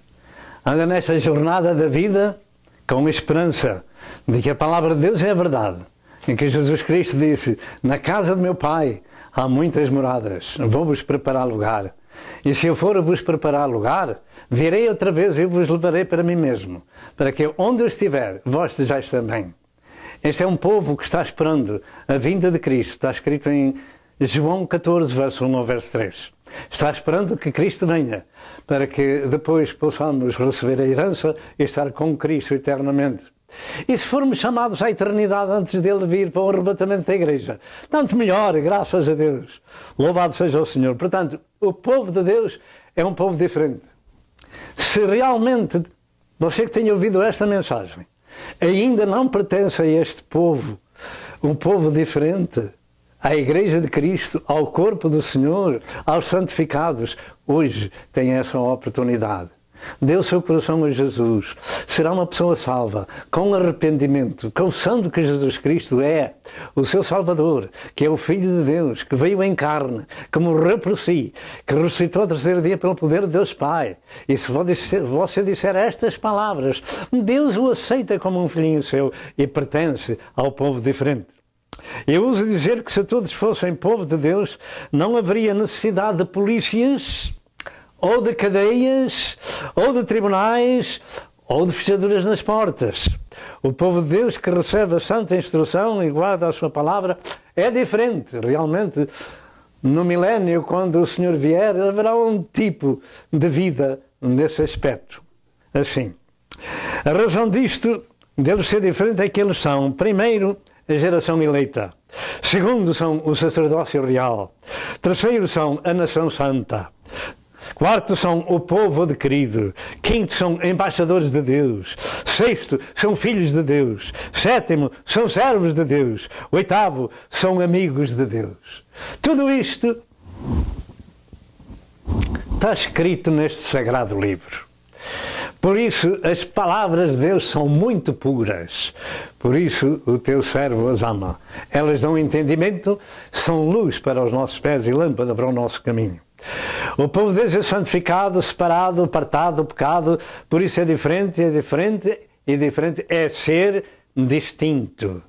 C: Anda nesta jornada da vida com esperança de que a palavra de Deus é a verdade, em que Jesus Cristo disse, na casa do meu Pai há muitas moradas, vou-vos preparar lugar. E se eu for vos preparar lugar, virei outra vez e vos levarei para mim mesmo, para que onde eu estiver, vós estejais também. Este é um povo que está esperando a vinda de Cristo. Está escrito em João 14, verso 1 ao verso 3. Está esperando que Cristo venha, para que depois possamos receber a herança e estar com Cristo eternamente. E se formos chamados à eternidade antes dele vir para o arrebatamento da igreja, tanto melhor, graças a Deus. Louvado seja o Senhor. Portanto, o povo de Deus é um povo diferente. Se realmente você que tenha ouvido esta mensagem ainda não pertence a este povo, um povo diferente, à Igreja de Cristo, ao corpo do Senhor, aos santificados, hoje tem essa oportunidade. Dê o seu coração a Jesus, será uma pessoa salva, com arrependimento, confessando que Jesus Cristo é o seu Salvador, que é o Filho de Deus, que veio em carne, que morreu por si, que ressuscitou ao terceiro dia pelo poder de Deus Pai. E se você disser estas palavras, Deus o aceita como um filhinho seu e pertence ao povo diferente. Eu uso dizer que se todos fossem povo de Deus, não haveria necessidade de polícias, ou de cadeias, ou de tribunais, ou de fechaduras nas portas. O povo de Deus que recebe a santa instrução e guarda a sua palavra é diferente. Realmente, no milénio, quando o Senhor vier, haverá um tipo de vida nesse aspecto. Assim, a razão disto, deles ser diferente, é que eles são, primeiro, a geração eleita. Segundo, são o sacerdócio real. Terceiro, são a nação santa. Quarto, são o povo adquirido. Quinto, são embaixadores de Deus. Sexto, são filhos de Deus. Sétimo, são servos de Deus. Oitavo, são amigos de Deus. Tudo isto está escrito neste sagrado livro. Por isso, as palavras de Deus são muito puras. Por isso, o teu servo as ama. Elas dão entendimento, são luz para os nossos pés e lâmpada para o nosso caminho. O povo de Deus é santificado, separado, apartado do pecado, por isso é diferente, e diferente é ser distinto.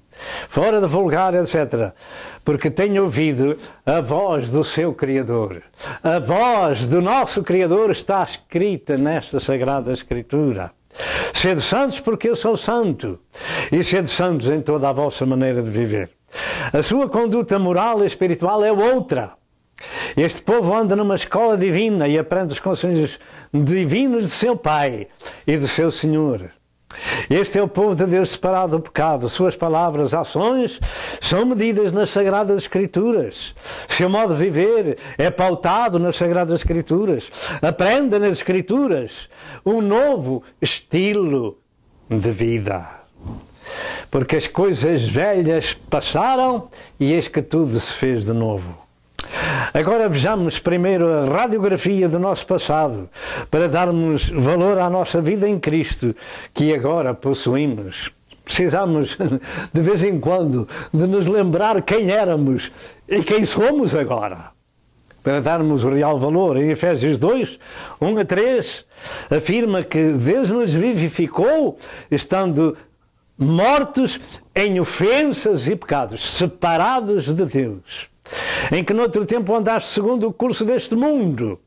C: fora de vulgar, etc. Porque tem ouvido a voz do seu Criador. A voz do nosso Criador está escrita nesta Sagrada Escritura. Sede santos porque eu sou santo. E sede santos em toda a vossa maneira de viver. A sua conduta moral e espiritual é outra. Este povo anda numa escola divina e aprende os conselhos divinos de seu Pai e do seu Senhor. Este é o povo de Deus separado do pecado. Suas palavras, ações são medidas nas Sagradas Escrituras. Seu modo de viver é pautado nas Sagradas Escrituras. Aprenda nas Escrituras um novo estilo de vida. Porque as coisas velhas passaram e eis que tudo se fez de novo. Agora vejamos primeiro a radiografia do nosso passado, para darmos valor à nossa vida em Cristo, que agora possuímos. Precisamos, de vez em quando, de nos lembrar quem éramos e quem somos agora, para darmos o real valor. Em Efésios 2, 1 a 3, afirma que Deus nos vivificou, estando mortos em ofensas e pecados, separados de Deus. Em que noutro tempo andaste segundo o curso deste mundo,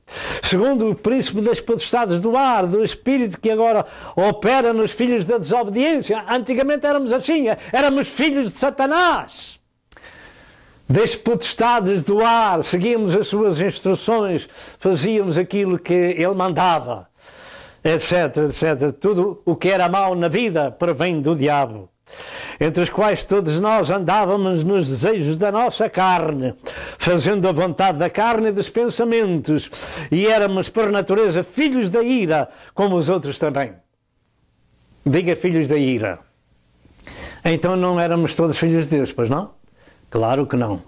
C: segundo o príncipe das potestades do ar, do espírito que agora opera nos filhos da desobediência. Antigamente éramos assim, éramos filhos de Satanás. Das potestades do ar, seguíamos as suas instruções, fazíamos aquilo que ele mandava, etc, etc. Tudo o que era mau na vida provém do diabo, entre os quais todos nós andávamos nos desejos da nossa carne, fazendo a vontade da carne e dos pensamentos, e éramos por natureza filhos da ira, como os outros também. Diga filhos da ira. Então não éramos todos filhos de Deus, pois não? Claro que não.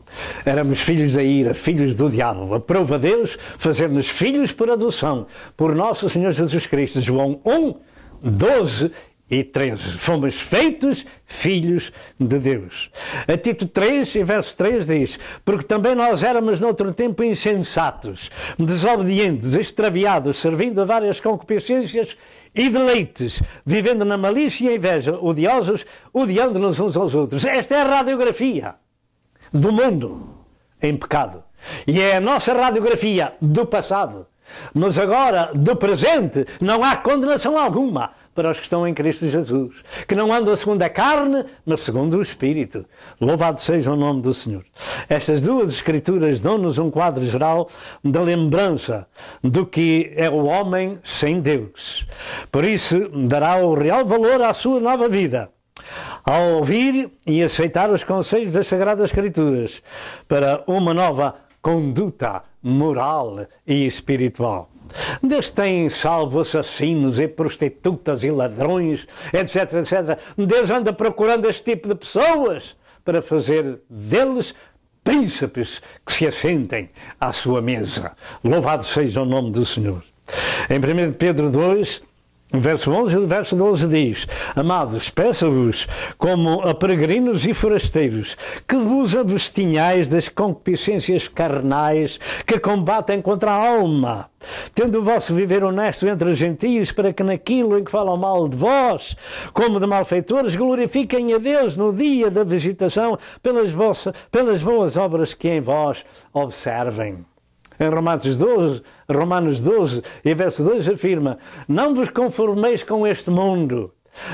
C: Éramos filhos da ira, filhos do diabo. Aprova Deus fazer-nos filhos por adoção, por nosso Senhor Jesus Cristo. João 1, 12 e 13. Fomos feitos filhos de Deus. A Tito 3, em verso 3 diz: porque também nós éramos noutro tempo insensatos, desobedientes, extraviados, servindo a várias concupiscências e deleites, vivendo na malícia e inveja, odiosos, odiando-nos uns aos outros. Esta é a radiografia do mundo em pecado. E é a nossa radiografia do passado. Mas agora, do presente, não há condenação alguma para os que estão em Cristo Jesus, que não andam segundo a carne, mas segundo o Espírito. Louvado seja o nome do Senhor. Estas duas escrituras dão-nos um quadro geral da lembrança do que é o homem sem Deus. Por isso, dará o real valor à sua nova vida, ao ouvir e aceitar os conselhos das Sagradas Escrituras para uma nova conduta moral e espiritual. Deus tem salvo assassinos e prostitutas e ladrões, etc, etc. Deus anda procurando este tipo de pessoas para fazer deles príncipes que se assentem à sua mesa. Louvado seja o nome do Senhor. Em 1 Pedro 2, verso 11 e verso 12 diz: amados, peço-vos, como a peregrinos e forasteiros, que vos abstinhais das concupiscências carnais que combatem contra a alma, tendo o vosso viver honesto entre os gentios, para que naquilo em que falam mal de vós, como de malfeitores, glorifiquem a Deus no dia da visitação pelas boas obras que em vós observem. Em Romanos 12, e verso 2 afirma: não vos conformeis com este mundo,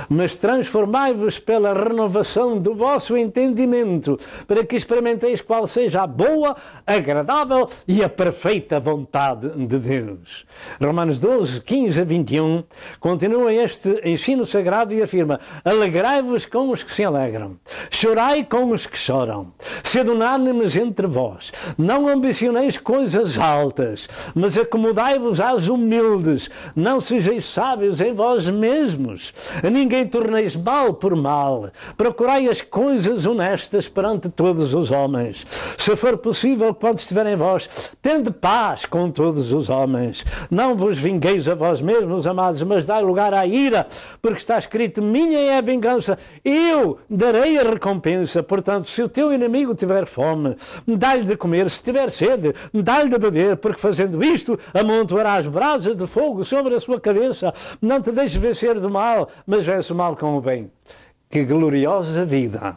C: mas transformai-vos pela renovação do vosso entendimento, para que experimenteis qual seja a boa, agradável e a perfeita vontade de Deus. Romanos 12, 15 a 21, continua este ensino sagrado e afirma: alegrai-vos com os que se alegram, chorai com os que choram, sede unânimes entre vós, não ambicioneis coisas altas, mas acomodai-vos às humildes, não sejais sábios em vós mesmos, ninguém torneis mal por mal, procurai as coisas honestas perante todos os homens. Se for possível, quando estiver em vós, tende paz com todos os homens. Não vos vingueis a vós mesmos, amados, mas dai lugar à ira, porque está escrito: minha é a vingança, eu darei a recompensa. Portanto, se o teu inimigo tiver fome, dá-lhe de comer; se tiver sede, dá-lhe de beber, porque fazendo isto, amontoarás brasas de fogo sobre a sua cabeça. Não te deixes vencer do mal, mas vence o mal com o bem. Que gloriosa vida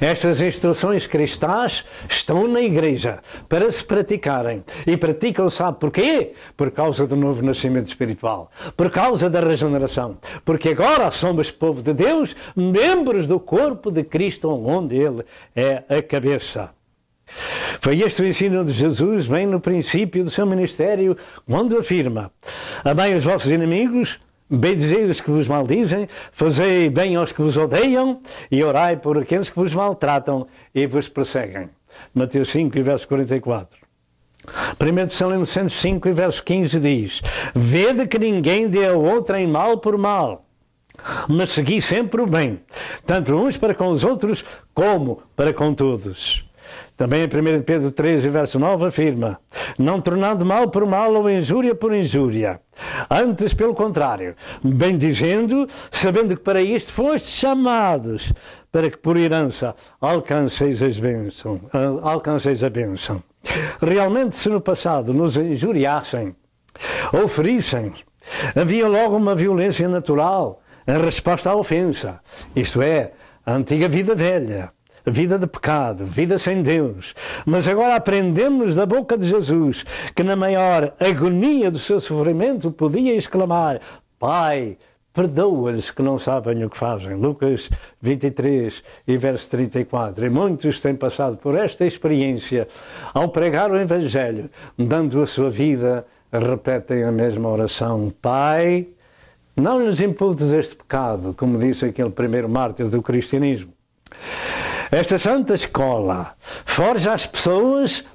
C: Estas instruções cristãs estão na igreja para se praticarem. E praticam, sabe porquê? Por causa do novo nascimento espiritual. Por causa da regeneração. Porque agora somos povo de Deus, membros do corpo de Cristo, onde Ele é a cabeça. Foi este o ensino de Jesus, bem no princípio do seu ministério, quando afirma: amai os vossos inimigos, bendizei os que vos maldizem, fazei bem aos que vos odeiam e orai por aqueles que vos maltratam e vos perseguem. Mateus 5, verso 44. 1 Tessalonicenses 5, verso 15 diz: vede que ninguém dê a outrem mal por mal, mas segui sempre o bem, tanto uns para com os outros como para com todos. Também em 1 Pedro 3, verso 9, afirma: não tornando mal por mal ou injúria por injúria, antes pelo contrário, bendizendo, sabendo que para isto fostes chamados, para que por herança alcanceis a bênção. Realmente, se no passado nos injuriassem ou ferissem, havia logo uma violência natural em resposta à ofensa, isto é, a antiga vida velha, vida de pecado, vida sem Deus. Mas agora aprendemos da boca de Jesus que na maior agonia do seu sofrimento podia exclamar: Pai, perdoa-lhes que não sabem o que fazem. Lucas 23 e verso 34. E muitos têm passado por esta experiência ao pregar o Evangelho, dando a sua vida, repetem a mesma oração: Pai, não nos imputes este pecado, como disse aquele primeiro mártir do cristianismo. Esta santa escola forja as pessoas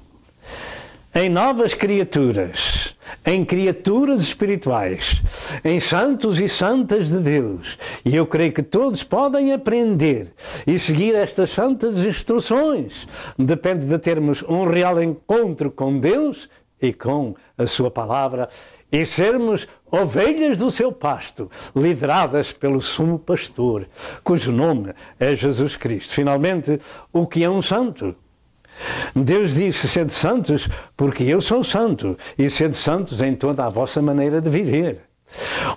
C: em novas criaturas, em criaturas espirituais, em santos e santas de Deus. E eu creio que todos podem aprender e seguir estas santas instruções. Depende de termos um real encontro com Deus e com a sua palavra e sermos ovelhas do seu pasto, lideradas pelo sumo pastor, cujo nome é Jesus Cristo. Finalmente, o que é um santo? Deus disse: sede santos, porque eu sou santo, e sede santos em toda a vossa maneira de viver.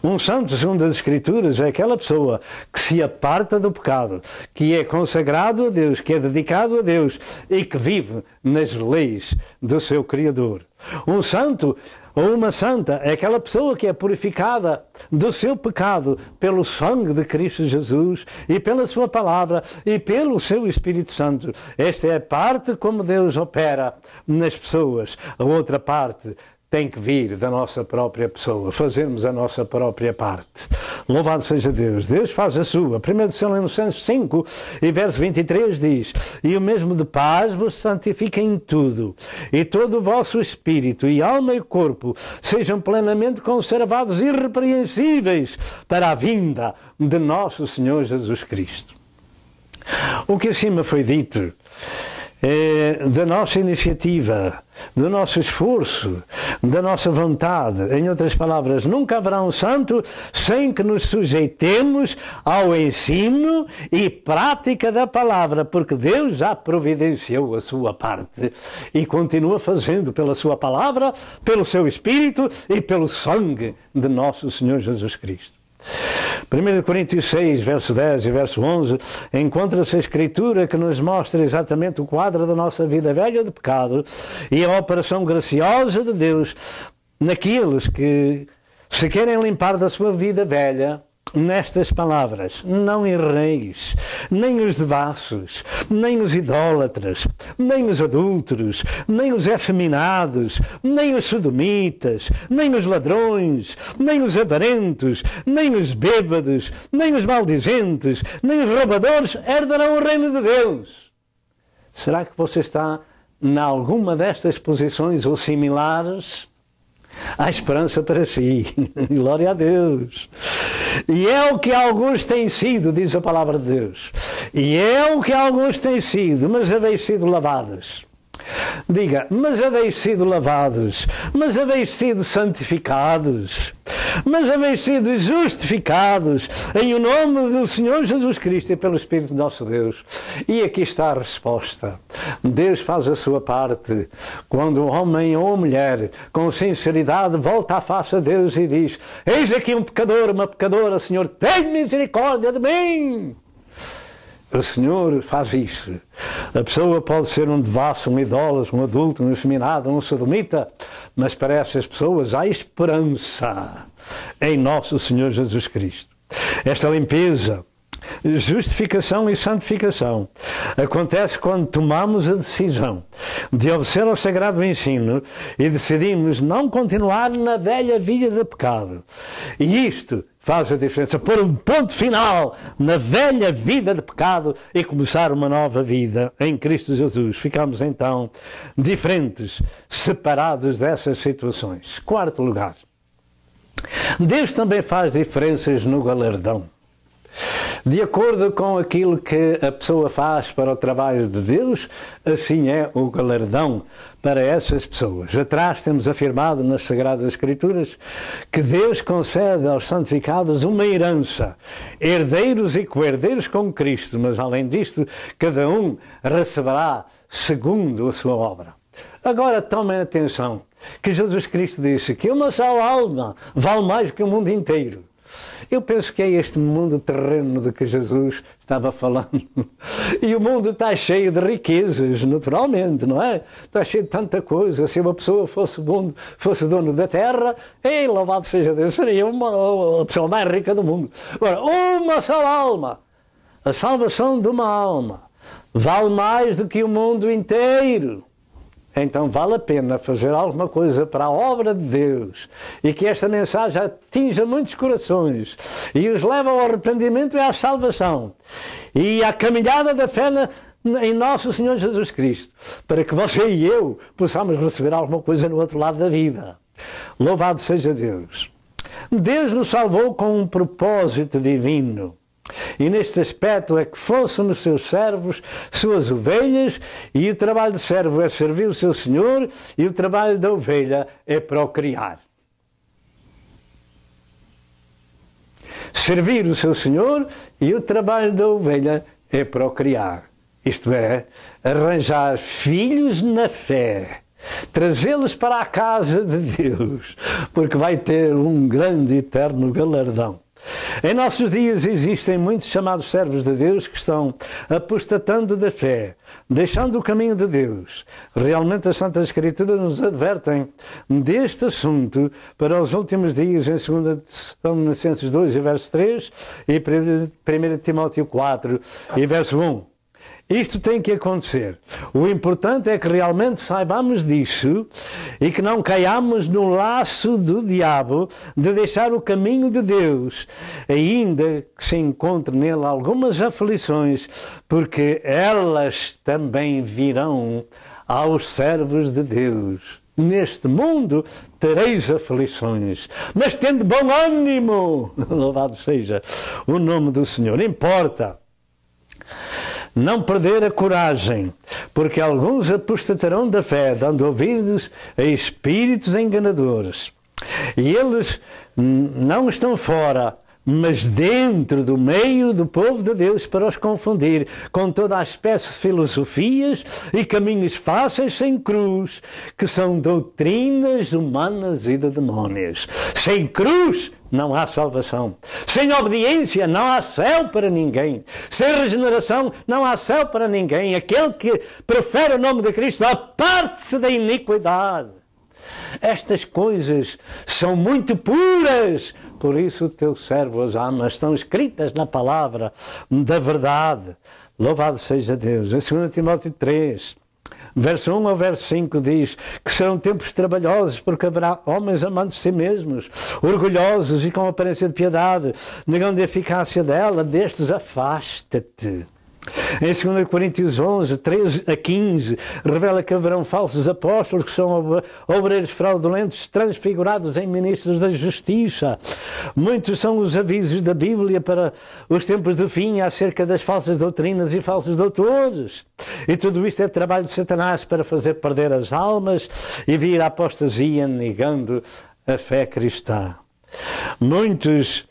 C: Um santo, segundo as Escrituras, é aquela pessoa que se aparta do pecado, que é consagrado a Deus, que é dedicado a Deus e que vive nas leis do seu Criador. Um santo ou uma santa é aquela pessoa que é purificada do seu pecado pelo sangue de Cristo Jesus e pela sua palavra e pelo seu Espírito Santo. Esta é a parte como Deus opera nas pessoas. A outra parte tem que vir da nossa própria pessoa, fazermos a nossa própria parte. Louvado seja Deus. Deus faz a sua. 1 Tessalonicenses 5 e verso 23 diz: e o mesmo de paz vos santifica em tudo, e todo o vosso espírito e alma e corpo sejam plenamente conservados irrepreensíveis para a vinda de nosso Senhor Jesus Cristo. O que acima foi dito da nossa iniciativa, do nosso esforço, da nossa vontade. Em outras palavras, nunca haverá um santo sem que nos sujeitemos ao ensino e prática da palavra, porque Deus já providenciou a sua parte e continua fazendo pela sua palavra, pelo seu Espírito e pelo sangue de nosso Senhor Jesus Cristo. 1 Coríntios 6, verso 10 e verso 11, encontra-se a Escritura que nos mostra exatamente o quadro da nossa vida velha de pecado e a operação graciosa de Deus naqueles que se querem limpar da sua vida velha nestas palavras: não erreis, nem os devassos, nem os idólatras, nem os adúlteros, nem os efeminados, nem os sodomitas, nem os ladrões, nem os avarentos, nem os bêbados, nem os maldizentes, nem os roubadores herdarão o reino de Deus. Será que você está em alguma destas posições ou similares? Há esperança para si. Glória a Deus. E é o que alguns têm sido, diz a palavra de Deus. E é o que alguns têm sido, mas haveis sido lavados. Diga: mas haveis sido lavados, mas haveis sido santificados, mas haveis sido justificados em o nome do Senhor Jesus Cristo e pelo Espírito de nosso Deus. E aqui está a resposta. Deus faz a sua parte quando o homem ou a mulher com sinceridade volta à face a Deus e diz: eis aqui um pecador, uma pecadora, Senhor, tem misericórdia de mim. O Senhor faz isso. A pessoa pode ser um devasso, um idólatra, um adulto, um efeminado, um sodomita, mas para essas pessoas há esperança em nosso Senhor Jesus Cristo. Esta limpeza, justificação e santificação acontece quando tomamos a decisão de obedecer ao sagrado ensino e decidimos não continuar na velha vida de pecado. E isto faz a diferença, pôr um ponto final na velha vida de pecado e começar uma nova vida em Cristo Jesus. Ficamos então diferentes, separados dessas situações. Quarto lugar, Deus também faz diferenças no galardão. De acordo com aquilo que a pessoa faz para o trabalho de Deus, assim é o galardão para essas pessoas. Atrás temos afirmado nas Sagradas Escrituras que Deus concede aos santificados uma herança, herdeiros e co-herdeiros com Cristo, mas além disto, cada um receberá segundo a sua obra. Agora tomem atenção que Jesus Cristo disse que uma só alma vale mais que o mundo inteiro. Eu penso que é este mundo terreno de que Jesus estava falando. E o mundo está cheio de riquezas, naturalmente, não é? Está cheio de tanta coisa. Se uma pessoa fosse dono da terra, ei, louvado seja Deus, seria a pessoa mais rica do mundo. Agora, uma só alma, a salvação de uma alma, vale mais do que o mundo inteiro. Então vale a pena fazer alguma coisa para a obra de Deus e que esta mensagem atinja muitos corações e os leve ao arrependimento e à salvação e à caminhada da fé em nosso Senhor Jesus Cristo, para que você e eu possamos receber alguma coisa no outro lado da vida. Louvado seja Deus! Deus nos salvou com um propósito divino. E neste aspecto é que fôssemos seus servos, suas ovelhas, e o trabalho do servo é servir o seu Senhor, e o trabalho da ovelha é procriar. Servir o seu Senhor e o trabalho da ovelha é procriar. Isto é, arranjar filhos na fé, trazê-los para a casa de Deus, porque vai ter um grande e eterno galardão. Em nossos dias existem muitos chamados servos de Deus que estão apostatando da fé, deixando o caminho de Deus. Realmente as Santas Escrituras nos advertem deste assunto para os últimos dias em 2 Tessalonicenses 2 e verso 3 e 1 Timóteo 4 e verso 1. Isto tem que acontecer. O importante é que realmente saibamos disso e que não caiamos no laço do diabo de deixar o caminho de Deus, ainda que se encontre nele algumas aflições, porque elas também virão aos servos de Deus. Neste mundo tereis aflições, mas tende bom ânimo. Louvado seja o nome do Senhor. Importa não perder a coragem, porque alguns apostatarão da fé, dando ouvidos a espíritos enganadores. E eles não estão fora, mas dentro do meio do povo de Deus, para os confundir com toda a espécie de filosofias e caminhos fáceis sem cruz, que são doutrinas humanas e de demónios. Sem cruz não há salvação. Sem obediência não há céu para ninguém. Sem regeneração não há céu para ninguém. Aquele que profere o nome de Cristo aparte-se da iniquidade. Estas coisas são muito puras, por isso o teu servo as ama. Estão escritas na palavra da verdade. Louvado seja Deus. Em 2 Timóteo 3, verso 1 ao verso 5 diz que serão tempos trabalhosos, porque haverá homens amantes de si mesmos, orgulhosos e com aparência de piedade, negando a eficácia dela. Destes afasta-te. Em 2 Coríntios 11, 13 a 15, revela que haverão falsos apóstolos que são obreiros fraudulentos, transfigurados em ministros da justiça. Muitos são os avisos da Bíblia para os tempos do fim acerca das falsas doutrinas e falsos doutores. E tudo isto é trabalho de Satanás para fazer perder as almas e vir a apostasia, negando a fé cristã. Muitos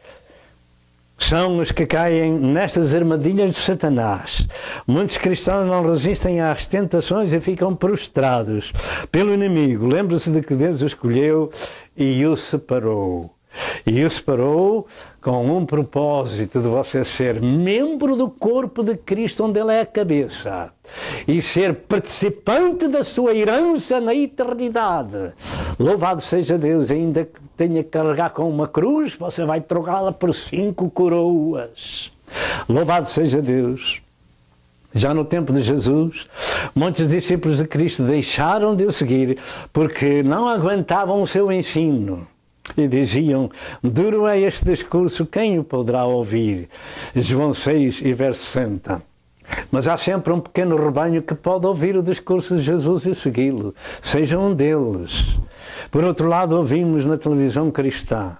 C: são os que caem nestas armadilhas de Satanás. Muitos cristãos não resistem às tentações e ficam prostrados pelo inimigo. Lembre-se de que Deus o escolheu e o separou. e o separou com um propósito de você ser membro do corpo de Cristo, onde Ele é a cabeça, e ser participante da sua herança na eternidade. Louvado seja Deus, ainda que tenha que carregar com uma cruz, você vai trocá-la por 5 coroas. Louvado seja Deus. Já no tempo de Jesus, muitos discípulos de Cristo deixaram de o seguir porque não aguentavam o seu ensino. E diziam: duro é este discurso, quem o poderá ouvir? João 6 e verso 60. Mas há sempre um pequeno rebanho que pode ouvir o discurso de Jesus e segui-lo. Seja um deles. Por outro lado, ouvimos na televisão cristã,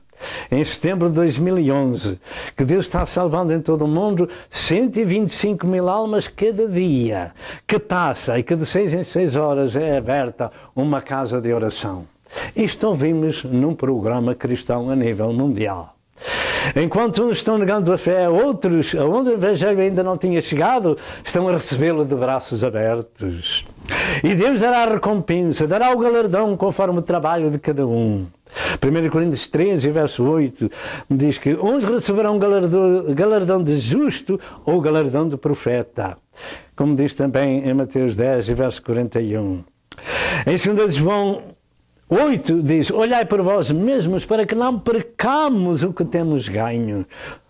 C: em setembro de 2011, que Deus está salvando em todo o mundo 125 mil almas cada dia, que passa e que de 6 em 6 horas é aberta uma casa de oração. Isto ouvimos num programa cristão a nível mundial. Enquanto uns estão negando a fé, outros, onde o Evangelho ainda não tinha chegado, estão a recebê-lo de braços abertos. E Deus dará a recompensa, dará o galardão conforme o trabalho de cada um. 1 Coríntios 13, verso 8, diz que uns receberão galardão de justo ou galardão de profeta. Como diz também em Mateus 10, verso 41. Em 2 João 8 diz: olhai por vós mesmos para que não percamos o que temos ganho.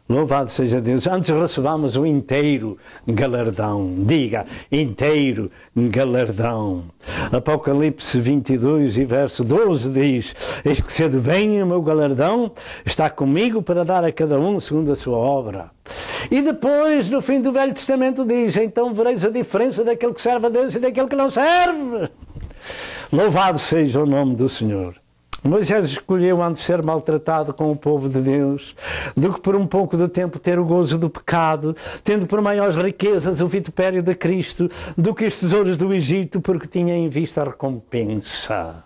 C: Louvado seja Deus, antes recebamos o inteiro galardão. Diga, inteiro galardão. Apocalipse 22 e verso 12 diz: eis que cedo vem o meu galardão, está comigo para dar a cada um segundo a sua obra. E depois, no fim do Velho Testamento diz: então vereis a diferença daquele que serve a Deus e daquele que não serve. Louvado seja o nome do Senhor. Moisés escolheu antes ser maltratado com o povo de Deus do que por um pouco de tempo ter o gozo do pecado, tendo por maiores riquezas o vitupério de Cristo do que os tesouros do Egito, porque tinha em vista a recompensa.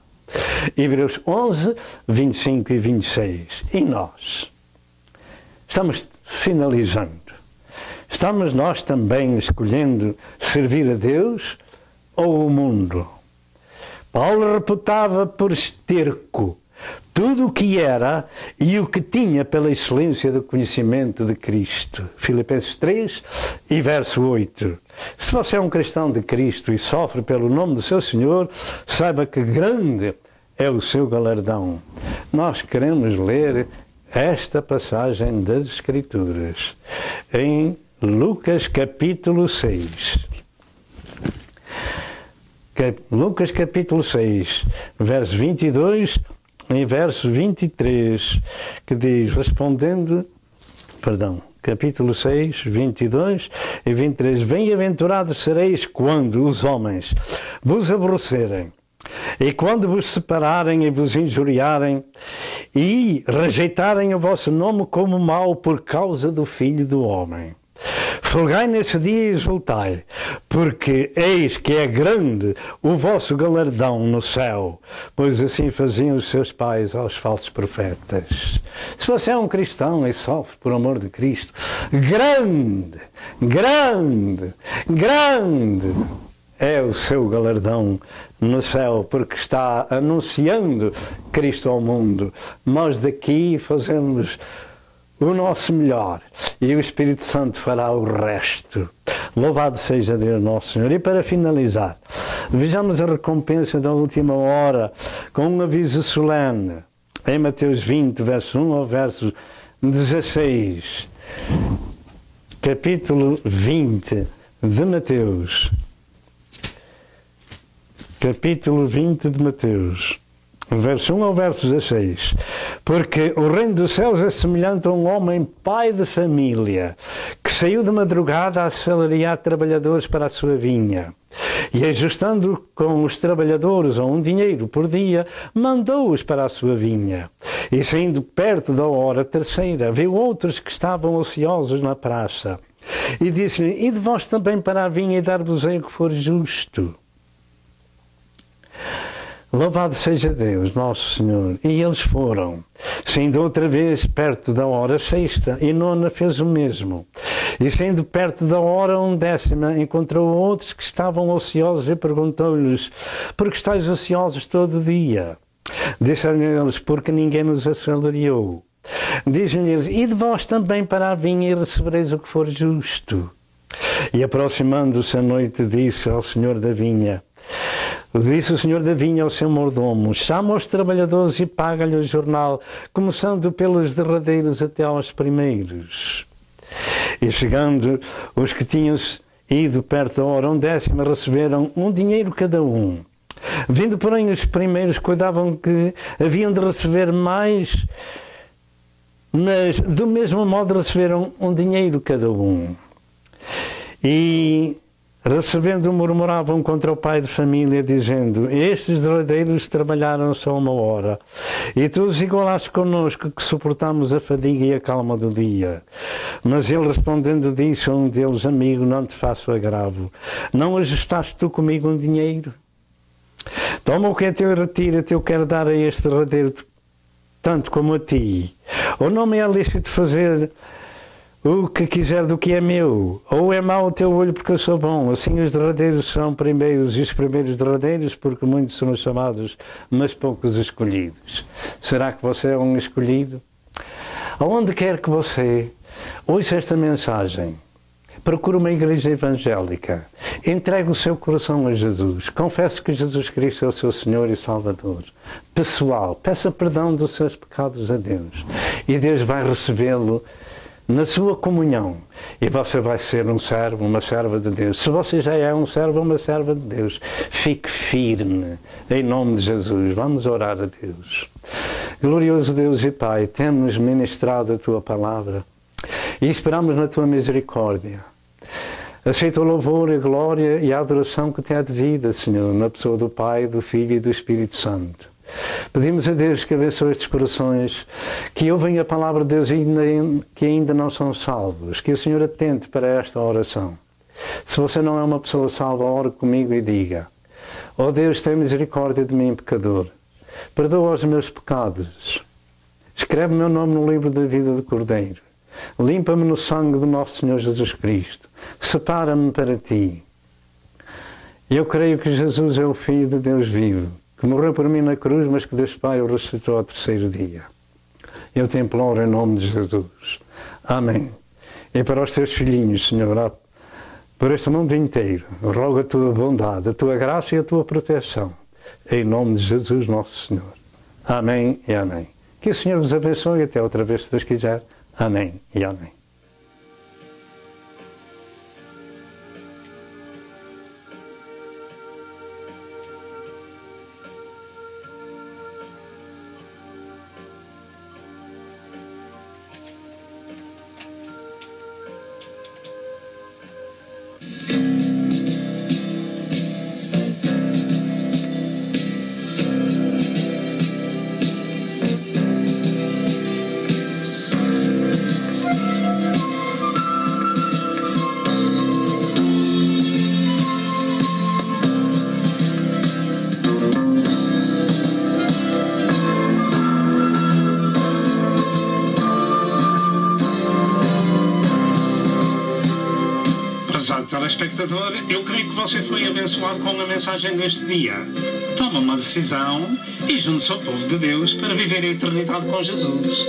C: Hebreus 11, 25 e 26. E nós? Estamos finalizando. Estamos nós também escolhendo servir a Deus ou o mundo? Paulo reputava por esterco tudo o que era e o que tinha pela excelência do conhecimento de Cristo. Filipenses 3 e verso 8. Se você é um cristão de Cristo e sofre pelo nome do seu Senhor, saiba que grande é o seu galardão. Nós queremos ler esta passagem das Escrituras em Lucas capítulo 6. Lucas capítulo 6, verso 22 e verso 23, que diz, capítulo 6, 22 e 23, bem-aventurados sereis quando os homens vos aborrecerem, e quando vos separarem e vos injuriarem, e rejeitarem o vosso nome como mau por causa do Filho do Homem. Folgai nesse dia e exultai, porque eis que é grande o vosso galardão no céu, pois assim faziam os seus pais aos falsos profetas. Se você é um cristão e sofre por amor de Cristo, grande, grande, grande é o seu galardão no céu, porque está anunciando Cristo ao mundo. Nós daqui fazemos o nosso melhor e o Espírito Santo fará o resto. Louvado seja Deus nosso Senhor. E para finalizar, vejamos a recompensa da última hora com um aviso solene em Mateus 20, verso 1 ao verso 16. Capítulo 20 de Mateus. Capítulo 20 de Mateus. Verso 1 ao verso 16. Porque o reino dos céus é semelhante a um homem pai de família, que saiu de madrugada a assalariar trabalhadores para a sua vinha. E ajustando com os trabalhadores a um dinheiro por dia, mandou-os para a sua vinha. E saindo perto da hora terceira, viu outros que estavam ociosos na praça. E disse-lhe, ide vós também para a vinha e dar-vos-ei o que for justo. Louvado seja Deus, nosso Senhor. E eles foram. Saindo outra vez perto da hora sexta, e nona fez o mesmo. E saindo perto da hora 10ª, encontrou outros que estavam ociosos e perguntou-lhes, por que estáis ociosos todo o dia? Disseram eles, porque ninguém nos assalariou. Dizem-lhes: ide vós também para a vinha e recebereis o que for justo. E aproximando-se a noite, disse ao senhor da vinha, disse o senhor da vinha ao seu mordomo: chama os trabalhadores e paga-lhe o jornal, começando pelos derradeiros até aos primeiros. E chegando os que tinham ido perto da hora 10ª, receberam um dinheiro cada um. Vindo, porém, os primeiros, cuidavam que haviam de receber mais, mas do mesmo modo receberam um dinheiro cada um. E recebendo, murmuravam contra o pai de família, dizendo: estes derradeiros trabalharam só 1 hora, e tu os igualaste connosco, que suportamos a fadiga e a calma do dia. Mas ele, respondendo, disse a um deles: amigo, não te faço agravo, não ajustaste tu comigo um dinheiro? Toma o que é teu e retira-te, eu quero dar a este derradeiro tanto como a ti. Ou não me é lícito fazer o que quiser do que é meu? Ou é mau o teu olho porque eu sou bom? Assim os derradeiros são primeiros e os primeiros derradeiros, porque muitos são os chamados, mas poucos escolhidos. Será que você é um escolhido? Aonde quer que você ouça esta mensagem, procure uma igreja evangélica, entregue o seu coração a Jesus, confesse que Jesus Cristo é o seu Senhor e Salvador. Pessoal, peça perdão dos seus pecados a Deus e Deus vai recebê-lo na sua comunhão, e você vai ser um servo, uma serva de Deus. Se você já é um servo ou uma serva de Deus, fique firme, em nome de Jesus. Vamos orar a Deus. Glorioso Deus e Pai, temos ministrado a Tua Palavra e esperamos na Tua misericórdia. Aceita o louvor, a glória e a adoração que Te é devida, Senhor, na pessoa do Pai, do Filho e do Espírito Santo. Pedimos a Deus que abençoe estes corações, que ouvem a palavra de Deus que ainda não são salvos, que o Senhor atente para esta oração. Se você não é uma pessoa salva, ore comigo e diga: ó Deus, tem misericórdia de mim, pecador. Perdoa os meus pecados. Escreve meu nome no livro da vida do Cordeiro. Limpa-me no sangue do nosso Senhor Jesus Cristo. Separa-me para Ti. Eu creio que Jesus é o Filho de Deus vivo, que morreu por mim na cruz, mas que Deus Pai o ressuscitou ao 3º dia. Eu te imploro em nome de Jesus. Amém. E para os teus filhinhos, Senhor, por este mundo inteiro, rogo a Tua bondade, a Tua graça e a Tua proteção. Em nome de Jesus, nosso Senhor. Amém e amém. Que o Senhor vos abençoe e até outra vez, se Deus quiser. Amém e amém.
A: Prezado telespectador, eu creio que você foi abençoado com a mensagem deste dia. Toma uma decisão e junte-se ao povo de Deus para viver a eternidade com Jesus.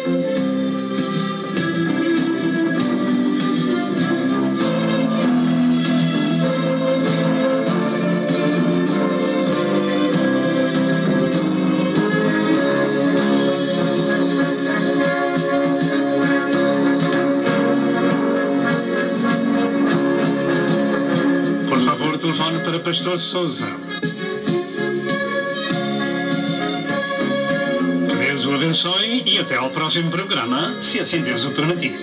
A: Telefone para Pastor Sousa. Que Deus o abençoe e até ao próximo programa, se assim Deus o permitir.